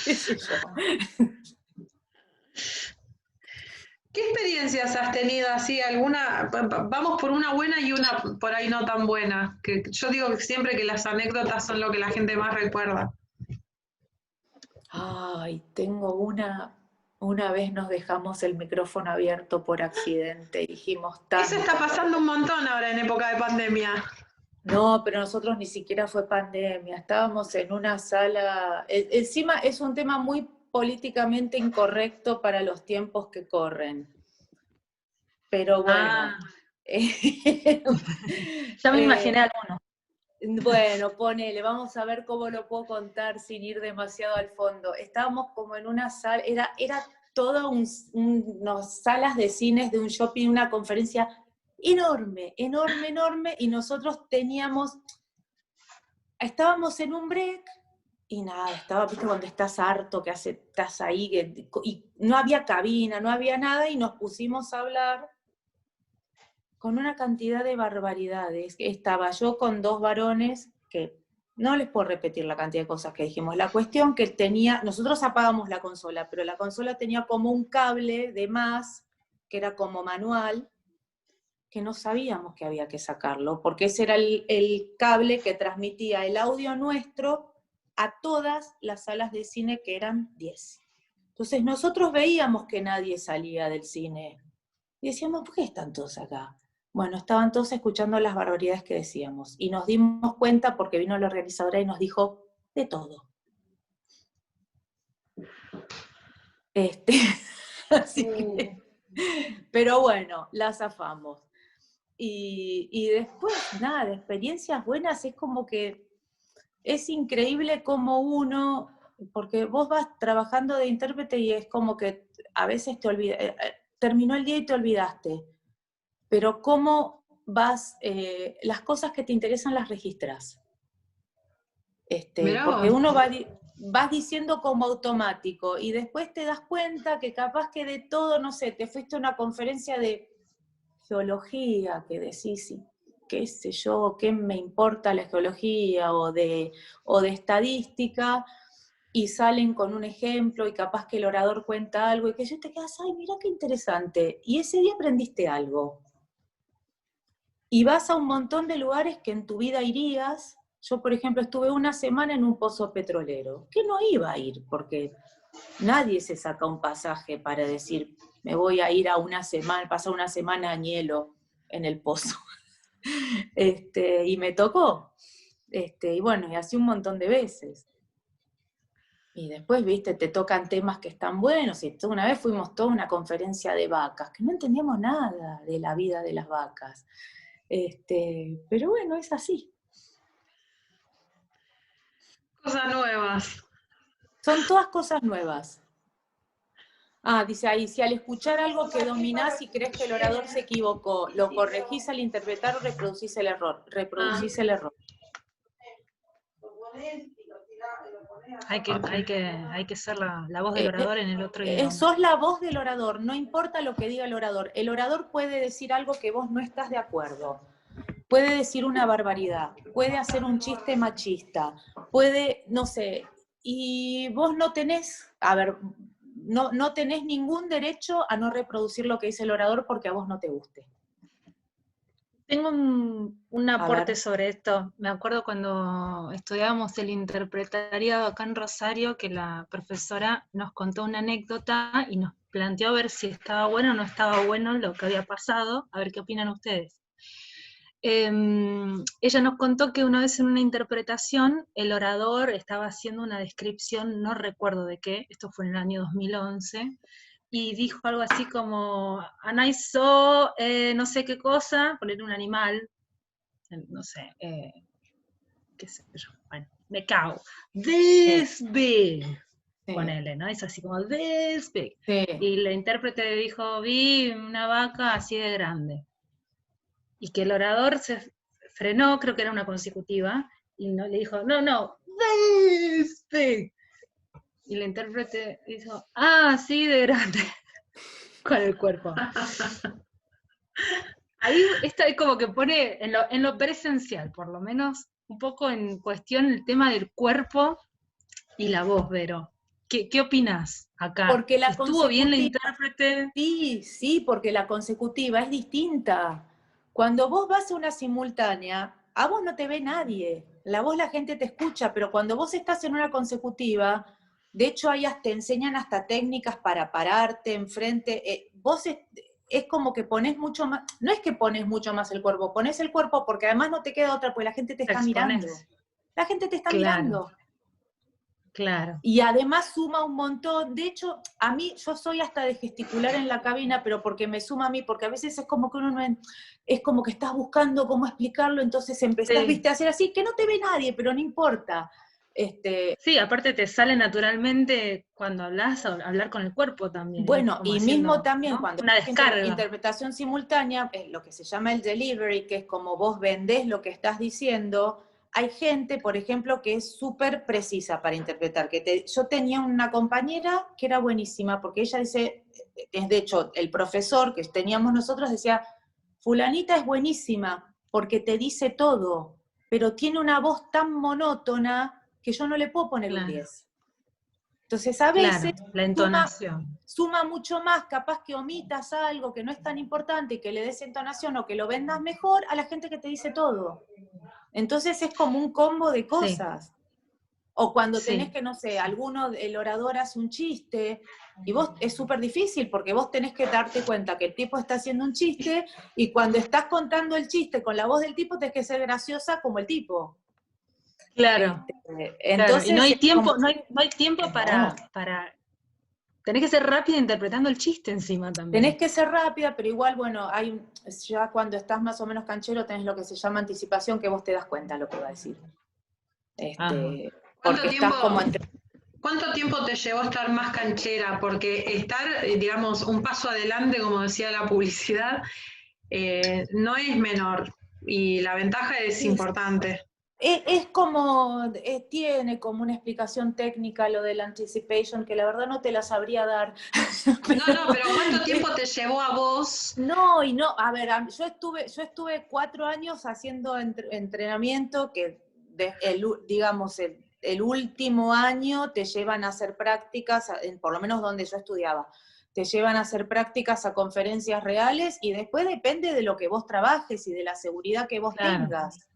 ¿Qué sé yo? ¿Qué experiencias has tenido así? ¿Alguna? Vamos por una buena y una por ahí no tan buena. Que yo digo que siempre que las anécdotas son lo que la gente más recuerda. Ay, tengo una vez nos dejamos el micrófono abierto por accidente, dijimos Eso está pasando un montón ahora en época de pandemia. No, pero nosotros ni siquiera fue pandemia, estábamos en una sala, encima es un tema muy políticamente incorrecto para los tiempos que corren. Pero bueno. Ya me imaginé alguno. Bueno, ponele, vamos a ver cómo lo puedo contar sin ir demasiado al fondo. Estábamos como en una sala, era todo unas salas de cines de un shopping, una conferencia enorme, enorme, enorme, y nosotros estábamos en un break, y nada, viste cuando estás harto, estás ahí, y no había cabina, no había nada, y nos pusimos a hablar, con una cantidad de barbaridades. Estaba yo con 2 varones que no les puedo repetir la cantidad de cosas que dijimos. La cuestión que tenía, nosotros apagamos la consola, pero la consola tenía como un cable de más, que era como manual, que no sabíamos que había que sacarlo, porque ese era el cable que transmitía el audio nuestro a todas las salas de cine, que eran 10. Entonces nosotros veíamos que nadie salía del cine, y decíamos, ¿por qué están todos acá? Bueno, estaban todos escuchando las barbaridades que decíamos, y nos dimos cuenta porque vino la organizadora y nos dijo de todo. Así que, pero bueno, la zafamos. Y después, nada, de experiencias buenas, es como que es increíble cómo uno, porque vos vas trabajando de intérprete y es como que a veces te olvidas, terminó el día y te olvidaste, pero cómo vas, las cosas que te interesan las registras. Porque uno vas diciendo como automático y después te das cuenta que capaz que de todo, no sé, te fuiste a una conferencia de geología, que decís, qué sé yo, qué me importa la geología, o de estadística, y salen con un ejemplo, y capaz que el orador cuenta algo, y que yo te quedas, ay, mira qué interesante, y ese día aprendiste algo. Y vas a un montón de lugares que en tu vida irías. Yo, por ejemplo, estuve una semana en un pozo petrolero, que no iba a ir, porque nadie se saca un pasaje para decir, me voy a ir a una semana, pasar una semana en hielo en el pozo. Y me tocó. Y bueno, y así un montón de veces. Y después, viste, te tocan temas que están buenos. Y una vez fuimos toda una conferencia de vacas, que no entendíamos nada de la vida de las vacas. Pero bueno, es así. Cosas nuevas. Son todas cosas nuevas. Dice ahí, si al escuchar algo que dominás y crees que el orador se equivocó, lo corregís al interpretar o reproducís el error. Reproducís el error. Hay que ser la voz del orador en el otro idioma. Sos la voz del orador, no importa lo que diga el orador. El orador puede decir algo que vos no estás de acuerdo. Puede decir una barbaridad, puede hacer un chiste machista, puede, no sé, y vos no tenés, no tenés ningún derecho a no reproducir lo que dice el orador porque a vos no te guste. Tengo un aporte sobre esto. Me acuerdo cuando estudiábamos el interpretariado acá en Rosario, que la profesora nos contó una anécdota y nos planteó a ver si estaba bueno o no estaba bueno lo que había pasado, a ver qué opinan ustedes. Ella nos contó que una vez en una interpretación el orador estaba haciendo una descripción, no recuerdo de qué, esto fue en el año 2011, y dijo algo así como, and I saw, no sé qué cosa, poner un animal, no sé, qué sé yo, bueno, me cago, this big, ponele, ¿no? Es así como, this big. Sí. Y la intérprete dijo, vi una vaca así de grande. Y que el orador se frenó, creo que era una consecutiva, y no, le dijo, no, this big. Y la intérprete dijo, sí, de grande, con el cuerpo. Ahí esto es como que pone, en lo presencial, por lo menos, un poco en cuestión el tema del cuerpo y la voz, Vero. ¿Qué opinás acá? Porque la ¿Estuvo bien la intérprete? Sí, porque la consecutiva es distinta. Cuando vos vas a una simultánea, a vos no te ve nadie. La voz la gente te escucha, pero cuando vos estás en una consecutiva, de hecho te enseñan hasta técnicas para pararte enfrente. Vos es como que pones mucho más, no es que pones mucho más el cuerpo, pones el cuerpo porque además no te queda otra, porque la gente te está mirando. La gente te está mirando. Claro. Y además suma un montón. De hecho, a mí, yo soy hasta de gesticular en la cabina, pero porque me suma a mí, porque a veces es como que es como que estás buscando cómo explicarlo, entonces empezás, viste, a hacer así, que no te ve nadie, pero no importa. Sí, aparte te sale naturalmente cuando hablas, hablar con el cuerpo también. Bueno, y haciendo, mismo también, ¿no? Cuando una descarga. Interpretación simultánea, lo que se llama el delivery, que es como vos vendés lo que estás diciendo. Hay gente, por ejemplo, que es súper precisa para interpretar. Yo tenía una compañera que era buenísima, porque ella dice, de hecho, el profesor que teníamos nosotros decía, fulanita es buenísima porque te dice todo, pero tiene una voz tan monótona que yo no le puedo poner un 10. Entonces a veces la entonación. Suma mucho más, capaz que omitas algo que no es tan importante y que le des entonación o que lo vendas mejor a la gente que te dice todo. Entonces es como un combo de cosas. Sí. O cuando tenés que, no sé, el orador hace un chiste, y vos es súper difícil porque vos tenés que darte cuenta que el tipo está haciendo un chiste, y cuando estás contando el chiste con la voz del tipo, tenés que ser graciosa como el tipo. Claro. Entonces, y no hay tiempo, no hay tiempo para... Tenés que ser rápida interpretando el chiste encima también. Tenés que ser rápida, pero igual, bueno, ya cuando estás más o menos canchero tenés lo que se llama anticipación, que vos te das cuenta lo que va a decir. ¿Cuánto tiempo te llevó a estar más canchera? Porque estar, digamos, un paso adelante, como decía la publicidad, no es menor, y la ventaja es importante. Es como, tiene como una explicación técnica lo del anticipation, que la verdad no te la sabría dar. pero ¿cuánto tiempo te llevó a vos? No, a ver, yo estuve 4 años haciendo entrenamiento, que digamos, el último año te llevan a hacer prácticas, por lo menos donde yo estudiaba, te llevan a hacer prácticas a conferencias reales, y después depende de lo que vos trabajes y de la seguridad que vos tengas.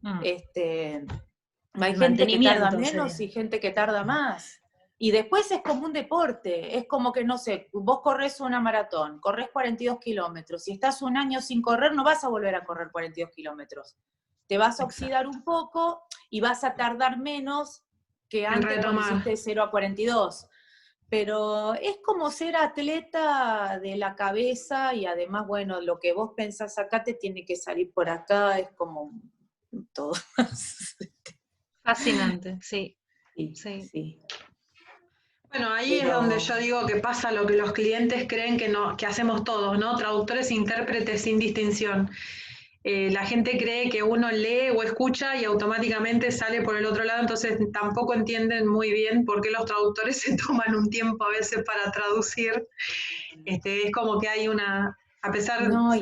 Hay gente que tarda menos y gente que tarda más. Y después es como un deporte, es como que, no sé, vos corres una maratón, corres 42 kilómetros, si estás un año sin correr no vas a volver a correr 42 kilómetros. Te vas a oxidar un poco y vas a tardar menos que antes cuando hiciste 0 a 42. Pero es como ser atleta de la cabeza, y además, bueno, lo que vos pensás acá te tiene que salir por acá, es como todo. Fascinante, sí. Bueno, ahí es donde yo digo que pasa lo que los clientes creen que hacemos todos, ¿no? Traductores e intérpretes sin distinción. La gente cree que uno lee o escucha y automáticamente sale por el otro lado, entonces tampoco entienden muy bien por qué los traductores se toman un tiempo a veces para traducir. Es como que hay a pesar... No,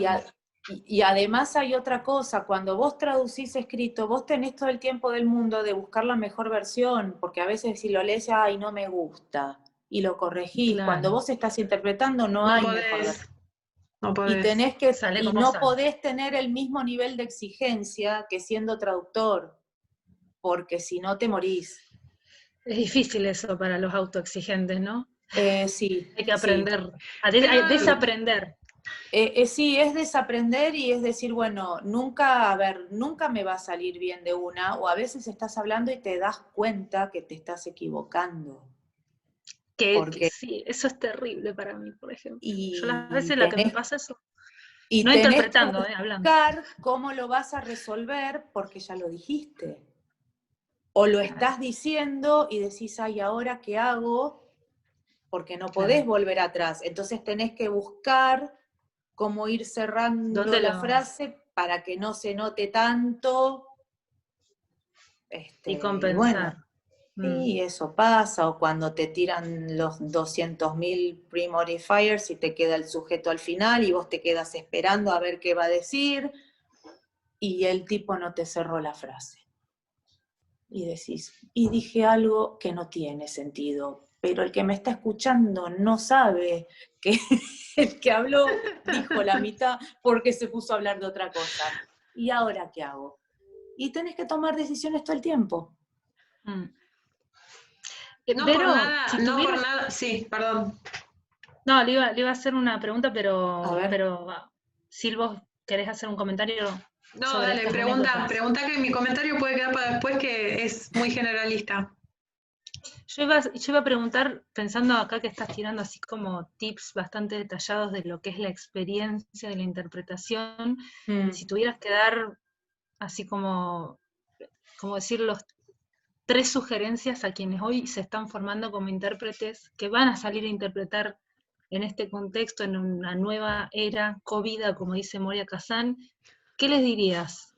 y además hay otra cosa, cuando vos traducís escrito, vos tenés todo el tiempo del mundo de buscar la mejor versión, porque a veces si lo lees, ay, no me gusta, y lo corregís. Claro. Cuando vos estás interpretando no hay mejor versión. No podés. Y no podés tener el mismo nivel de exigencia que siendo traductor, porque si no te morís. Es difícil eso para los autoexigentes, ¿no? Sí. Hay que aprender, a desaprender. Sí, es desaprender, y es decir, bueno, nunca me va a salir bien de una, o a veces estás hablando y te das cuenta que te estás equivocando. Sí, eso es terrible para mí, por ejemplo. Yo las veces que me pasa eso, y no interpretando, hablando. ¿Cómo lo vas a resolver? Porque ya lo dijiste. O lo estás diciendo y decís, ay, ¿ahora qué hago? Porque no podés volver atrás. Entonces tenés que buscar cómo ir cerrando la frase para que no se note tanto. Y compensar. Sí, eso pasa, o cuando te tiran los 200.000 pre-modifiers y te queda el sujeto al final y vos te quedas esperando a ver qué va a decir y el tipo no te cerró la frase. Y decís, y dije algo que no tiene sentido, pero el que me está escuchando no sabe que el que habló dijo la mitad porque se puso a hablar de otra cosa. ¿Y ahora qué hago? Y tenés que tomar decisiones todo el tiempo. No por nada, sí, perdón. No, le iba a hacer una pregunta, pero si vos querés hacer un comentario. No, dale, pregunta que mi comentario puede quedar para después, que es muy generalista. Yo iba a preguntar, pensando acá que estás tirando así como tips bastante detallados de lo que es la experiencia de la interpretación, si tuvieras que dar así como decir los 3 sugerencias a quienes hoy se están formando como intérpretes, que van a salir a interpretar en este contexto, en una nueva era, COVID, como dice Moria Kazan, ¿qué les dirías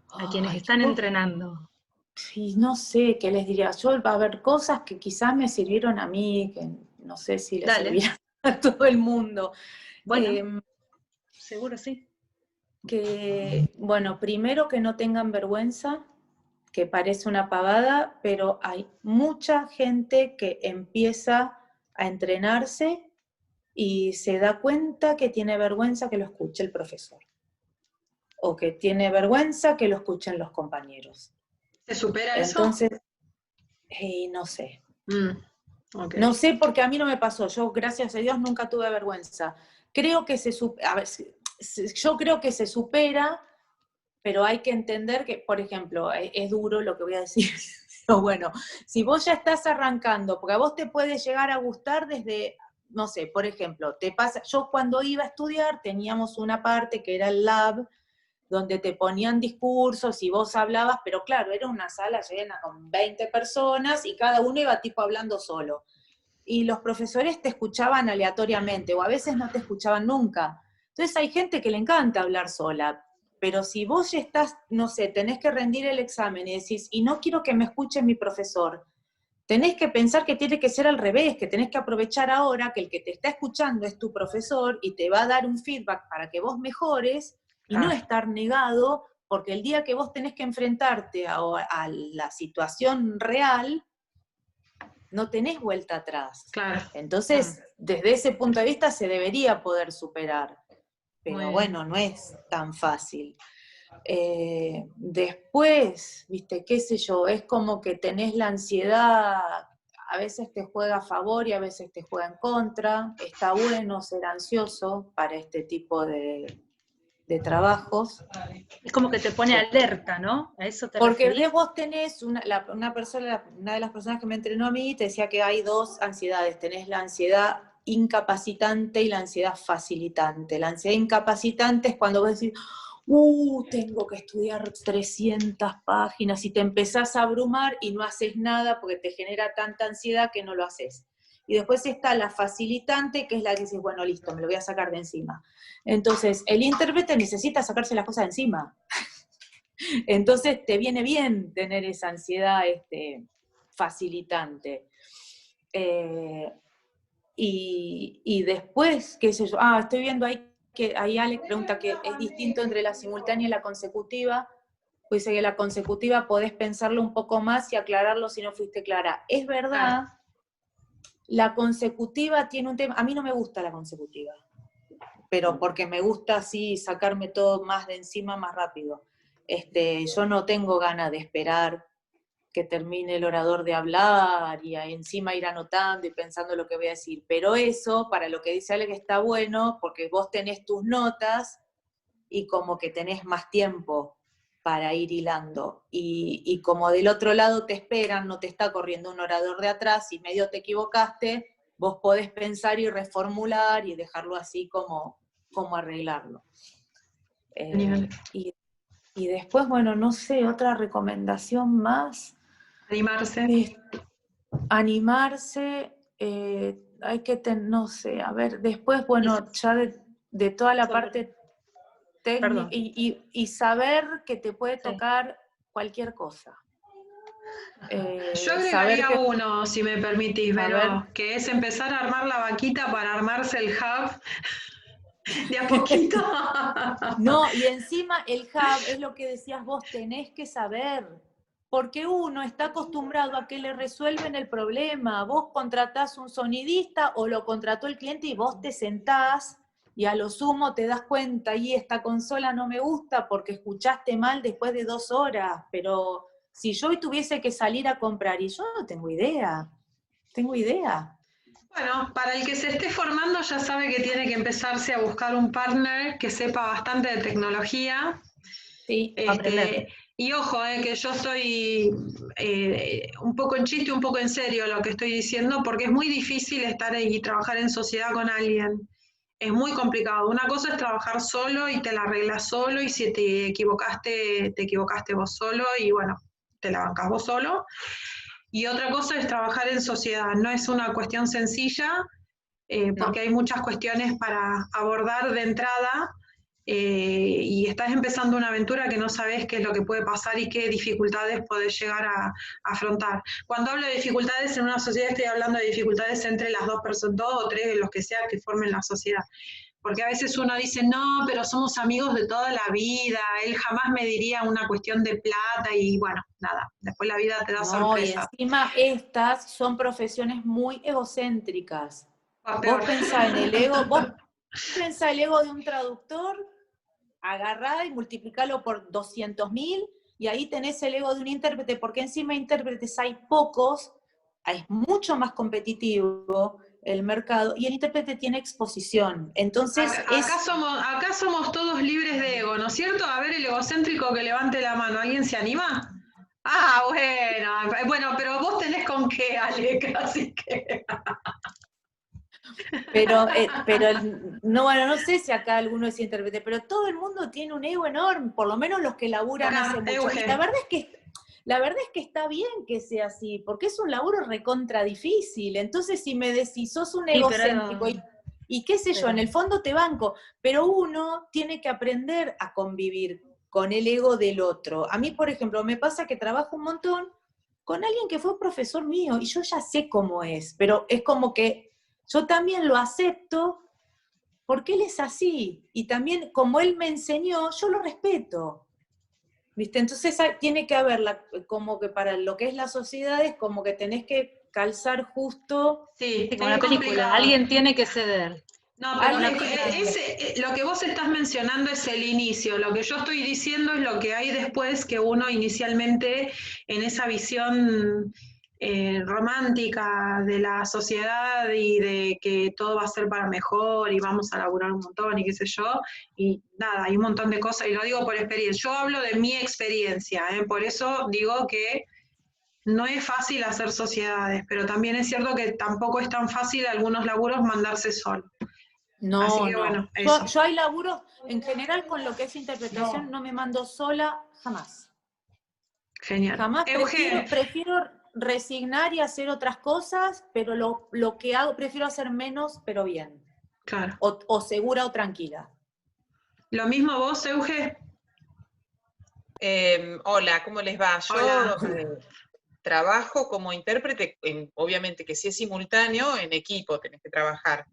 a quienes están entrenando? Sí, no sé qué les diría. Yo, va a haber cosas que quizás me sirvieron a mí, que no sé si les servirán a todo el mundo. Bueno. seguro sí. Que, bueno, primero que no tengan vergüenza, que parece una pavada, pero hay mucha gente que empieza a entrenarse y se da cuenta que tiene vergüenza que lo escuche el profesor, o que tiene vergüenza que lo escuchen los compañeros. ¿Se supera eso? Entonces, no sé. Okay. No sé porque a mí no me pasó, yo gracias a Dios nunca tuve vergüenza. Creo que yo creo que se supera, pero hay que entender que, por ejemplo, es duro lo que voy a decir, pero bueno, si vos ya estás arrancando, porque a vos te puede llegar a gustar desde, no sé, por ejemplo, yo cuando iba a estudiar teníamos una parte que era el lab, donde te ponían discursos y vos hablabas, pero claro, era una sala llena con 20 personas y cada uno iba tipo hablando solo. Y los profesores te escuchaban aleatoriamente, o a veces no te escuchaban nunca. Entonces hay gente que le encanta hablar sola, pero si vos ya estás, no sé, tenés que rendir el examen y decís, y no quiero que me escuche mi profesor, tenés que pensar que tiene que ser al revés, que tenés que aprovechar ahora que el que te está escuchando es tu profesor y te va a dar un feedback para que vos mejores y no estar negado, porque el día que vos tenés que enfrentarte a la situación real, no tenés vuelta atrás. Claro. Entonces, desde ese punto de vista se debería poder superar, pero bueno, no es tan fácil. Después, viste, qué sé yo, es como que tenés la ansiedad, a veces te juega a favor y a veces te juega en contra. Está bueno ser ansioso para este tipo de trabajos. Es como que te pone alerta, ¿no? ¿A eso te Porque referís? vos tenés una de las personas que me entrenó a mí te decía que hay dos ansiedades. Tenés la ansiedad incapacitante y la ansiedad facilitante. La ansiedad incapacitante es cuando vos decís, tengo que estudiar 300 páginas y te empezás a abrumar y no haces nada porque te genera tanta ansiedad que no lo haces. Y después está la facilitante, que es la que dices, bueno, listo, me lo voy a sacar de encima. Entonces, el intérprete necesita sacarse las cosas de encima. Entonces, te viene bien tener esa ansiedad facilitante. Y después, qué sé yo, estoy viendo ahí que ahí Alex pregunta que es distinto entre la simultánea y la consecutiva. Pues dice que la consecutiva podés pensarlo un poco más y aclararlo si no fuiste clara. Es verdad, la consecutiva tiene un tema, a mí no me gusta la consecutiva, pero porque me gusta así sacarme todo más de encima más rápido. Yo no tengo ganas de esperar que termine el orador de hablar y encima ir anotando y pensando lo que voy a decir. Pero eso, para lo que dice Ale, que está bueno, porque vos tenés tus notas y como que tenés más tiempo para ir hilando. Y como del otro lado te esperan, no te está corriendo un orador de atrás y medio te equivocaste, vos podés pensar y reformular y dejarlo así como arreglarlo. Y después, bueno, no sé, otra recomendación más. Animarse. Animarse, hay que no sé, a ver, después, bueno, ya de toda la parte técnica y saber que te puede tocar cualquier cosa. Yo agregaría uno, si me permitís, Vero, que es empezar a armar la vaquita para armarse el hub de a poquito. No, y encima el hub es lo que decías vos, tenés que saber, porque uno está acostumbrado a que le resuelven el problema. Vos contratás un sonidista o lo contrató el cliente y vos te sentás y a lo sumo te das cuenta, y esta consola no me gusta porque escuchaste mal después de 2 horas, pero si yo hoy tuviese que salir a comprar, y yo no tengo idea. Bueno, para el que se esté formando ya sabe que tiene que empezarse a buscar un partner que sepa bastante de tecnología. Sí, aprender. Y ojo, que yo estoy un poco en chiste, un poco en serio lo que estoy diciendo, porque es muy difícil estar ahí y trabajar en sociedad con alguien. Es muy complicado. Una cosa es trabajar solo y te la arreglas solo, y si te equivocaste vos solo y bueno, te la bancás vos solo. Y otra cosa es trabajar en sociedad. No es una cuestión sencilla, porque hay muchas cuestiones para abordar de entrada, y estás empezando una aventura que no sabes qué es lo que puede pasar y qué dificultades podés llegar a afrontar. Cuando hablo de dificultades en una sociedad, estoy hablando de dificultades entre las 2 personas, 2 o 3, los que sea que formen la sociedad. porque a veces uno dice, no, pero somos amigos de toda la vida, él jamás me diría una cuestión de plata y bueno, nada, después la vida te da No, y sorpresa. encima estas son profesiones muy egocéntricas. Va peor. Vos pensá en el ego, vos pensá el ego de un traductor, agarrá y multiplicalo por 200.000, y ahí tenés el ego de un intérprete, porque encima de intérpretes hay pocos, es mucho más competitivo el mercado, y el intérprete tiene exposición. Entonces Acá somos todos libres de ego, ¿no es cierto? A ver, el egocéntrico que levante la mano, ¿alguien se anima? Ah, bueno, pero vos tenés con qué, Alec, así que... Pero no, bueno, no sé si acá alguno es intérprete, pero todo el mundo tiene un ego enorme, por lo menos los que laburan Acá, hace mucho. Euge. Y la verdad es que está bien que sea así, porque es un laburo recontra difícil. Entonces, si me decís, sos un egocéntrico y qué sé yo, en el fondo te banco, pero uno tiene que aprender a convivir con el ego del otro. A mí, por ejemplo, me pasa que trabajo un montón con alguien que fue profesor mío y yo ya sé cómo es, pero es como que yo también lo acepto porque él es así. Y también, como él me enseñó, yo lo respeto. ¿Viste? Entonces tiene que haber, como que para lo que es la sociedad, es como que tenés que calzar justo. Sí, como la película, complicado. alguien tiene que ceder. No, pero Alguien lo que vos estás mencionando es el inicio. Lo que yo estoy diciendo es lo que hay después, que uno inicialmente en esa visión romántica de la sociedad y de que todo va a ser para mejor y vamos a laburar un montón y qué sé yo, y nada, hay un montón de cosas, y lo digo por experiencia. Yo hablo de mi experiencia, por eso digo que no es fácil hacer sociedades, pero también es cierto que tampoco es tan fácil algunos laburos mandarse solo. Así No, que no. bueno, eso. Yo hay laburos, en general con lo que es interpretación, no me mando sola, jamás. Genial. Jamás Euge, prefiero resignar y hacer otras cosas, pero lo que hago, prefiero hacer menos, pero bien. claro. O segura o tranquila. ¿Lo mismo vos, Euge? Hola, ¿cómo les va? Hola. Yo trabajo como intérprete, obviamente que si es simultáneo, en equipo tenés que trabajar.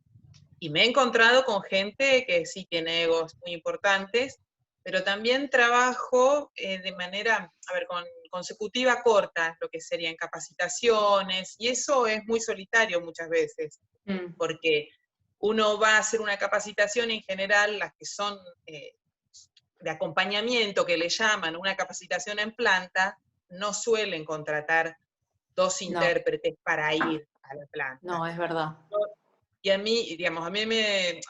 Y me he encontrado con gente que sí tiene egos muy importantes, pero también trabajo de manera, con consecutiva corta, lo que serían capacitaciones, y eso es muy solitario muchas veces, porque uno va a hacer una capacitación en general, las que son de acompañamiento, que le llaman una capacitación en planta, no suelen contratar dos intérpretes para ir a la planta. No, es verdad. Y a mí, digamos, me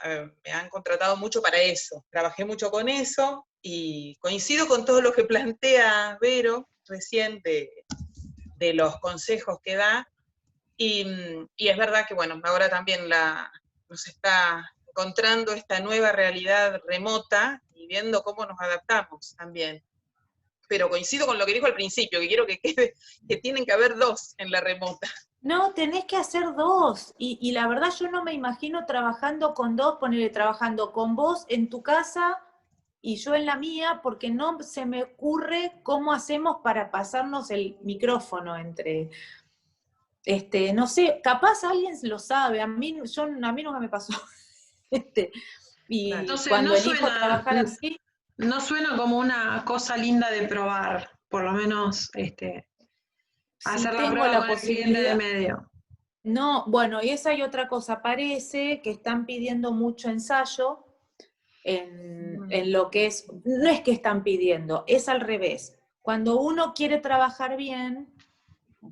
han contratado mucho para eso. Trabajé mucho con eso y coincido con todo lo que plantea Vero recién de los consejos que da. Y es verdad que, bueno, ahora también nos está encontrando esta nueva realidad remota y viendo cómo nos adaptamos también. Pero coincido con lo que dijo al principio, que quiero que quede, que tienen que haber dos en la remota. No, tenés que hacer dos. Y la verdad yo no me imagino trabajando con dos, trabajando con vos en tu casa y yo en la mía, porque no se me ocurre cómo hacemos para pasarnos el micrófono entre... no sé, capaz alguien lo sabe, a mí nunca me pasó. Y Entonces, cuando elijo trabajar así... No suena como una cosa linda de probar, por lo menos hacer la prueba con el cliente de medio. No, bueno, y esa hay otra cosa, parece que están pidiendo mucho ensayo en lo que es, no es que están pidiendo, es al revés. Cuando uno quiere trabajar bien,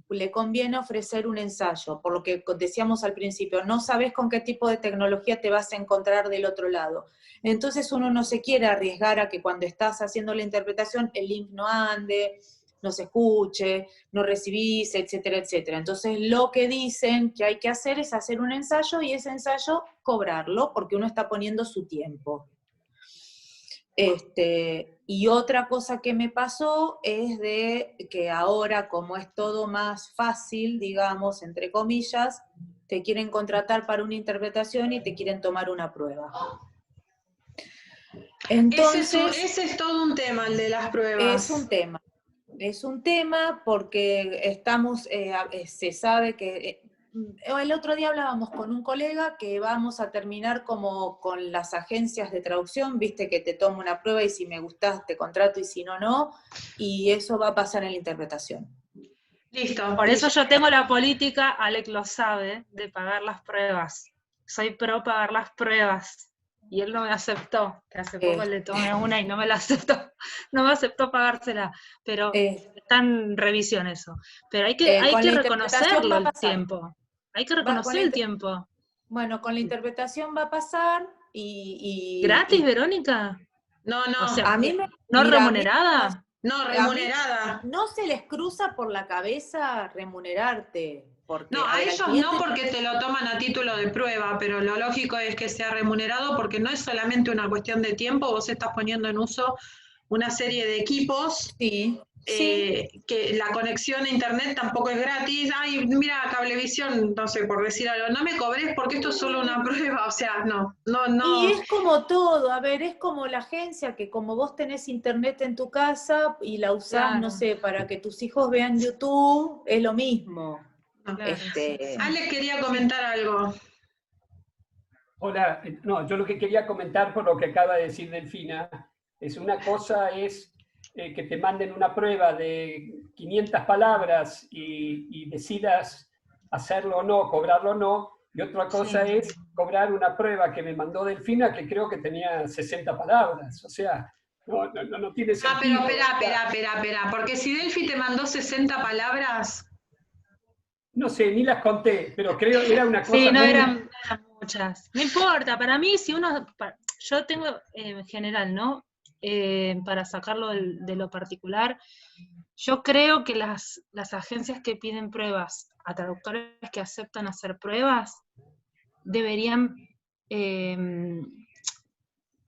le conviene ofrecer un ensayo, por lo que decíamos al principio, no sabes con qué tipo de tecnología te vas a encontrar del otro lado. Entonces uno no se quiere arriesgar a que cuando estás haciendo la interpretación el link no ande, no se escuche, no recibís, etcétera, etcétera. Entonces lo que dicen que hay que hacer es hacer un ensayo y ese ensayo cobrarlo porque uno está poniendo su tiempo. Y otra cosa que me pasó es de que ahora, como es todo más fácil, digamos, entre comillas, te quieren contratar para una interpretación y te quieren tomar una prueba. Entonces, ese es todo un tema, el de las pruebas. Es un tema porque estamos, se sabe que el otro día hablábamos con un colega que vamos a terminar como con las agencias de traducción, viste que te tomo una prueba y si me gustás te contrato y si no, no, y eso va a pasar en la interpretación. Listo. Por eso yo tengo la política, Alec lo sabe, de pagar las pruebas. Soy pro pagar las pruebas. Y él no me aceptó, que hace poco le tomé una y no me la aceptó. No me aceptó pagársela. Pero está en revisión eso. Pero hay que reconocerlo el tiempo. Hay que reconocer el tiempo. Bueno, con la interpretación va a pasar ¿Gratis, Verónica? No, no. O sea, a mí ¿no remunerada? No, remunerada. No se les cruza por la cabeza remunerarte. Porque, no, a ellos no porque te lo toman a título de prueba, pero lo lógico es que sea remunerado porque no es solamente una cuestión de tiempo, vos estás poniendo en uso una serie de equipos. Sí. Que la conexión a internet tampoco es gratis. Ay, mira, Cablevisión, no sé, por decir algo, no me cobres porque esto es solo una prueba, o sea, no. Y es como todo, a ver, es como la agencia, que como vos tenés internet en tu casa y la usás, claro, no sé, para que tus hijos vean YouTube, es lo mismo. Claro, Ale quería comentar algo. Hola, no, yo lo que quería comentar por lo que acaba de decir Delfina, es una cosa es que te manden una prueba de 500 palabras y decidas hacerlo o no, cobrarlo o no, y otra cosa es cobrar una prueba que me mandó Delfina que creo que tenía 60 palabras, o sea, no tiene sentido. Pero espera, porque si Delphi te mandó 60 palabras... No sé, ni las conté, pero creo que era una cosa... Sí, no eran muchas. No importa, para mí si uno... Yo tengo en general, ¿no? Para sacarlo de lo particular, yo creo que las agencias que piden pruebas a traductores que aceptan hacer pruebas deberían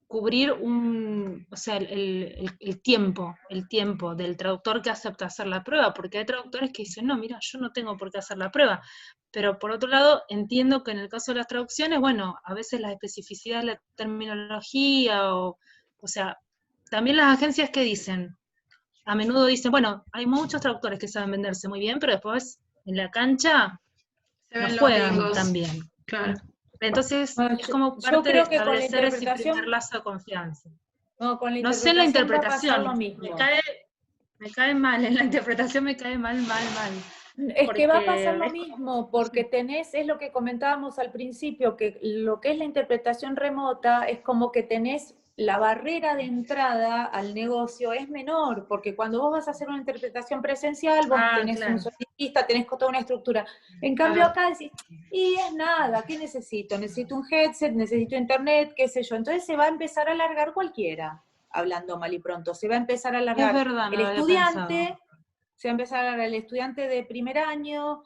cubrir el tiempo del traductor que acepta hacer la prueba, porque hay traductores que dicen, no, mira, yo no tengo por qué hacer la prueba, pero por otro lado, entiendo que en el caso de las traducciones, bueno, a veces la especificidad de la terminología, o sea, también las agencias que dicen, a menudo dicen, bueno, hay muchos traductores que saben venderse muy bien, pero después en la cancha no juegan tan bien. Claro. Entonces, es como parte de establecer ese primer lazo de confianza. No sé la interpretación. Lo mismo. Me cae mal, en la interpretación me cae mal. Es que va a pasar lo mismo, porque es lo que comentábamos al principio, que lo que es la interpretación remota es como que tenés la barrera de entrada al negocio es menor, porque cuando vos vas a hacer una interpretación presencial, vos tenés un solicitista, tenés toda una estructura. En cambio acá decís, y es nada, ¿qué necesito? Necesito un headset, necesito internet, qué sé yo. Entonces se va a empezar a alargar cualquiera, hablando mal y pronto. Se va a empezar a alargar el estudiante, se va a empezar a alargar el estudiante de primer año,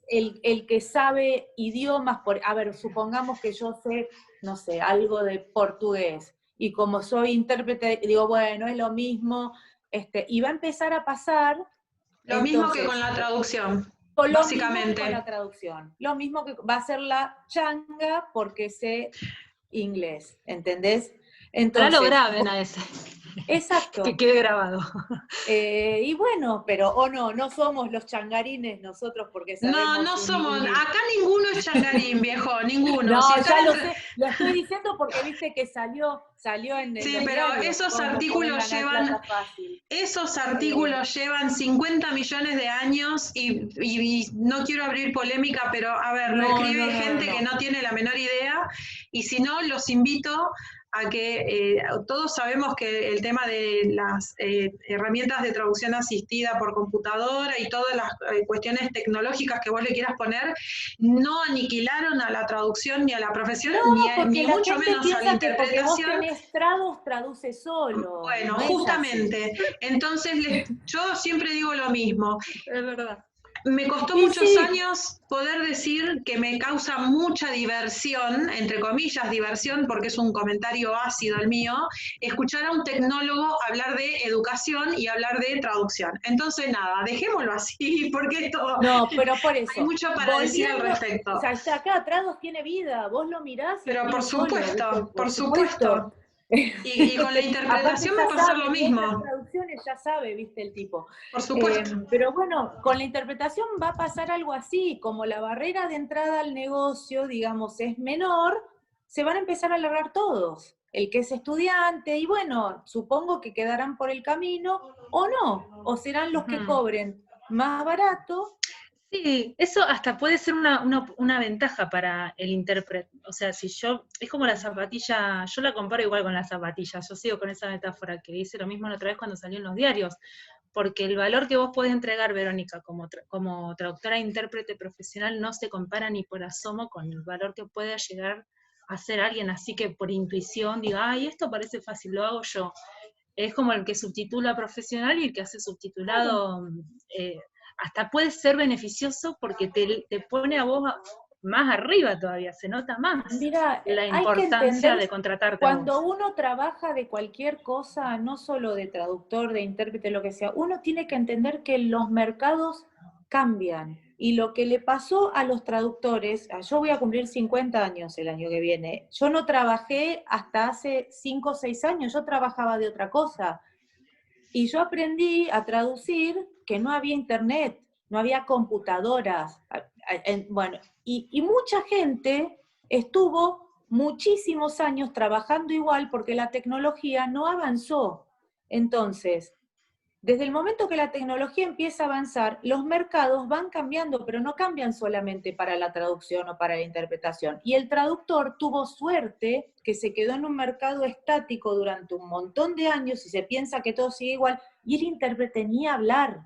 el que sabe idiomas, a ver, supongamos que yo sé, no sé, algo de portugués, y como soy intérprete, digo, bueno, es lo mismo, y va a empezar a pasar... Lo mismo que con la traducción, básicamente. Con la traducción. Lo mismo que va a ser la changa porque sé inglés, ¿entendés? Entonces, ahora lo graben a ese. Exacto. Que quede grabado. Y bueno, pero no somos los changarines nosotros porque sabemos... No somos, acá ninguno es changarín, viejo, ninguno. No, si ya lo sé, lo estoy diciendo porque viste que salió en el... Sí, pero esos artículos llevan 50 millones de años y no quiero abrir polémica, pero a ver, lo escribe gente que no tiene la menor idea, y si no, los invito a que todos sabemos que el tema de las herramientas de traducción asistida por computadora y todas las cuestiones tecnológicas que vos le quieras poner, no aniquilaron a la traducción ni a la profesión, ni mucho menos a la interpretación. Porque vos tenés traduce solo. Bueno, no justamente. Entonces, yo siempre digo lo mismo. Es verdad. Me costó muchos años poder decir que me causa mucha diversión, entre comillas diversión, porque es un comentario ácido el mío, escuchar a un tecnólogo hablar de educación y hablar de traducción. Entonces, nada, dejémoslo así, porque esto... No, pero por eso. Hay mucho para decir al respecto. O sea, acá Trados tiene vida, vos lo mirás. Pero por supuesto, por supuesto. Y con la interpretación va a pasar lo mismo. Las traducciones ya sabe, viste el tipo. Por supuesto. Pero bueno, con la interpretación va a pasar algo así, como la barrera de entrada al negocio, digamos, es menor, se van a empezar a largar todos. El que es estudiante, y bueno, supongo que quedarán por el camino, o no, o serán los que cobren más barato. Sí, eso hasta puede ser una ventaja para el intérprete. O sea, si yo, es como la zapatilla, yo la comparo igual con la zapatilla, yo sigo con esa metáfora que hice lo mismo la otra vez cuando salió en los diarios, porque el valor que vos podés entregar, Verónica, como traductora e intérprete profesional no se compara ni por asomo con el valor que puede llegar a ser alguien así que por intuición diga, ay, esto parece fácil, lo hago yo. Es como el que subtitula profesional y el que hace subtitulado, hasta puede ser beneficioso porque te pone a vos más arriba todavía, se nota más. Mira, la hay que importancia entender, de contratarte cuando a vos. uno trabaja de cualquier cosa, no solo de traductor, de intérprete, lo que sea, uno tiene que entender que los mercados cambian. Y lo que le pasó a los traductores, yo voy a cumplir 50 años el año que viene, yo no trabajé hasta hace 5 o 6 años, yo trabajaba de otra cosa. Y yo aprendí a traducir que no había internet, no había computadoras. Bueno, y mucha gente estuvo muchísimos años trabajando igual porque la tecnología no avanzó. Entonces, desde el momento que la tecnología empieza a avanzar, los mercados van cambiando, pero no cambian solamente para la traducción o para la interpretación. Y el traductor tuvo suerte que se quedó en un mercado estático durante un montón de años y se piensa que todo sigue igual, y el intérprete ni hablar,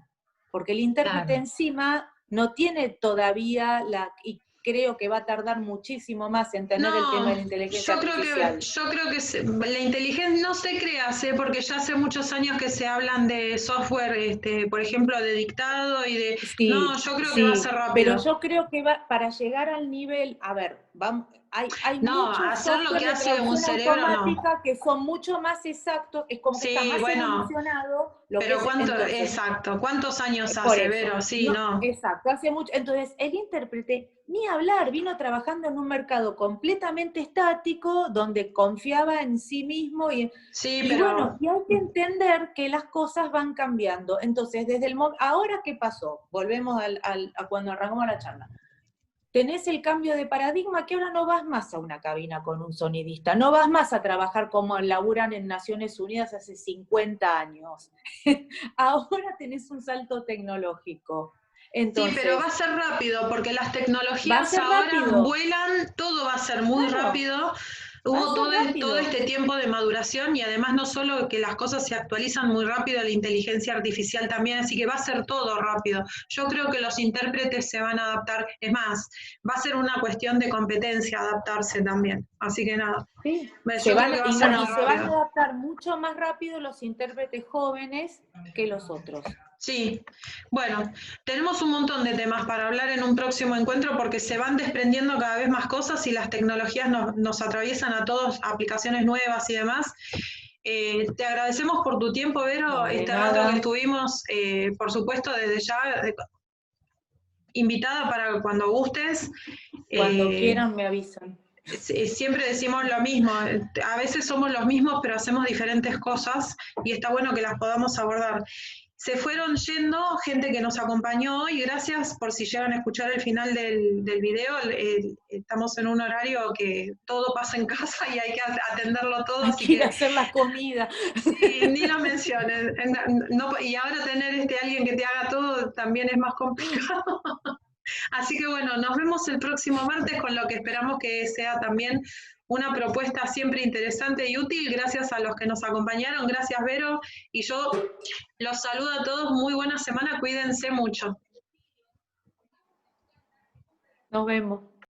porque el intérprete encima no tiene todavía y creo que va a tardar muchísimo más en tener el tema de la inteligencia artificial. Yo creo que la inteligencia no se crea, porque ya hace muchos años que se hablan de software, por ejemplo, de dictado y de... Sí, no, yo creo que va a ser rápido. Pero yo creo que para llegar al nivel, a ver, vamos, hay muchos hacer lo que software hace de un traducción cerebro automática que son mucho más exactos, es como que está más evolucionado. Pero exacto, ¿cuántos años hace, Vero? Sí, no. Exacto, hace mucho. Entonces, el intérprete, ni hablar, vino trabajando en un mercado completamente estático, donde confiaba en sí mismo, bueno, y hay que entender que las cosas van cambiando. Entonces, ahora, ¿qué pasó? Volvemos a cuando arrancamos la charla. Tenés el cambio de paradigma que ahora no vas más a una cabina con un sonidista, no vas más a trabajar como laburan en Naciones Unidas hace 50 años. Ahora tenés un salto tecnológico. Entonces, sí, pero va a ser rápido, porque las tecnologías ahora vuelan, todo va a ser muy rápido. Hubo todo este tiempo de maduración y además no solo que las cosas se actualizan muy rápido, la inteligencia artificial también, así que va a ser todo rápido. Yo creo que los intérpretes se van a adaptar, es más, va a ser una cuestión de competencia adaptarse también, así que nada. Sí, se van a adaptar mucho más rápido los intérpretes jóvenes que los otros. Sí, bueno, tenemos un montón de temas para hablar en un próximo encuentro porque se van desprendiendo cada vez más cosas y las tecnologías nos atraviesan a todos, aplicaciones nuevas y demás. Te agradecemos por tu tiempo, Vero, rato que estuvimos, por supuesto, desde ya, invitada para cuando gustes. Cuando quieran me avisan. Siempre decimos lo mismo, a veces somos los mismos pero hacemos diferentes cosas y está bueno que las podamos abordar. Se fueron yendo gente que nos acompañó hoy, gracias por si llegan a escuchar el final del video, estamos en un horario que todo pasa en casa y hay que atenderlo todo. Hay que ir a hacer la comida. Sí, ni lo menciones, y ahora tener alguien que te haga todo también es más complicado. Así que bueno, nos vemos el próximo martes con lo que esperamos que sea también una propuesta siempre interesante y útil. Gracias a los que nos acompañaron, gracias Vero, y yo los saludo a todos, muy buena semana, cuídense mucho. Nos vemos.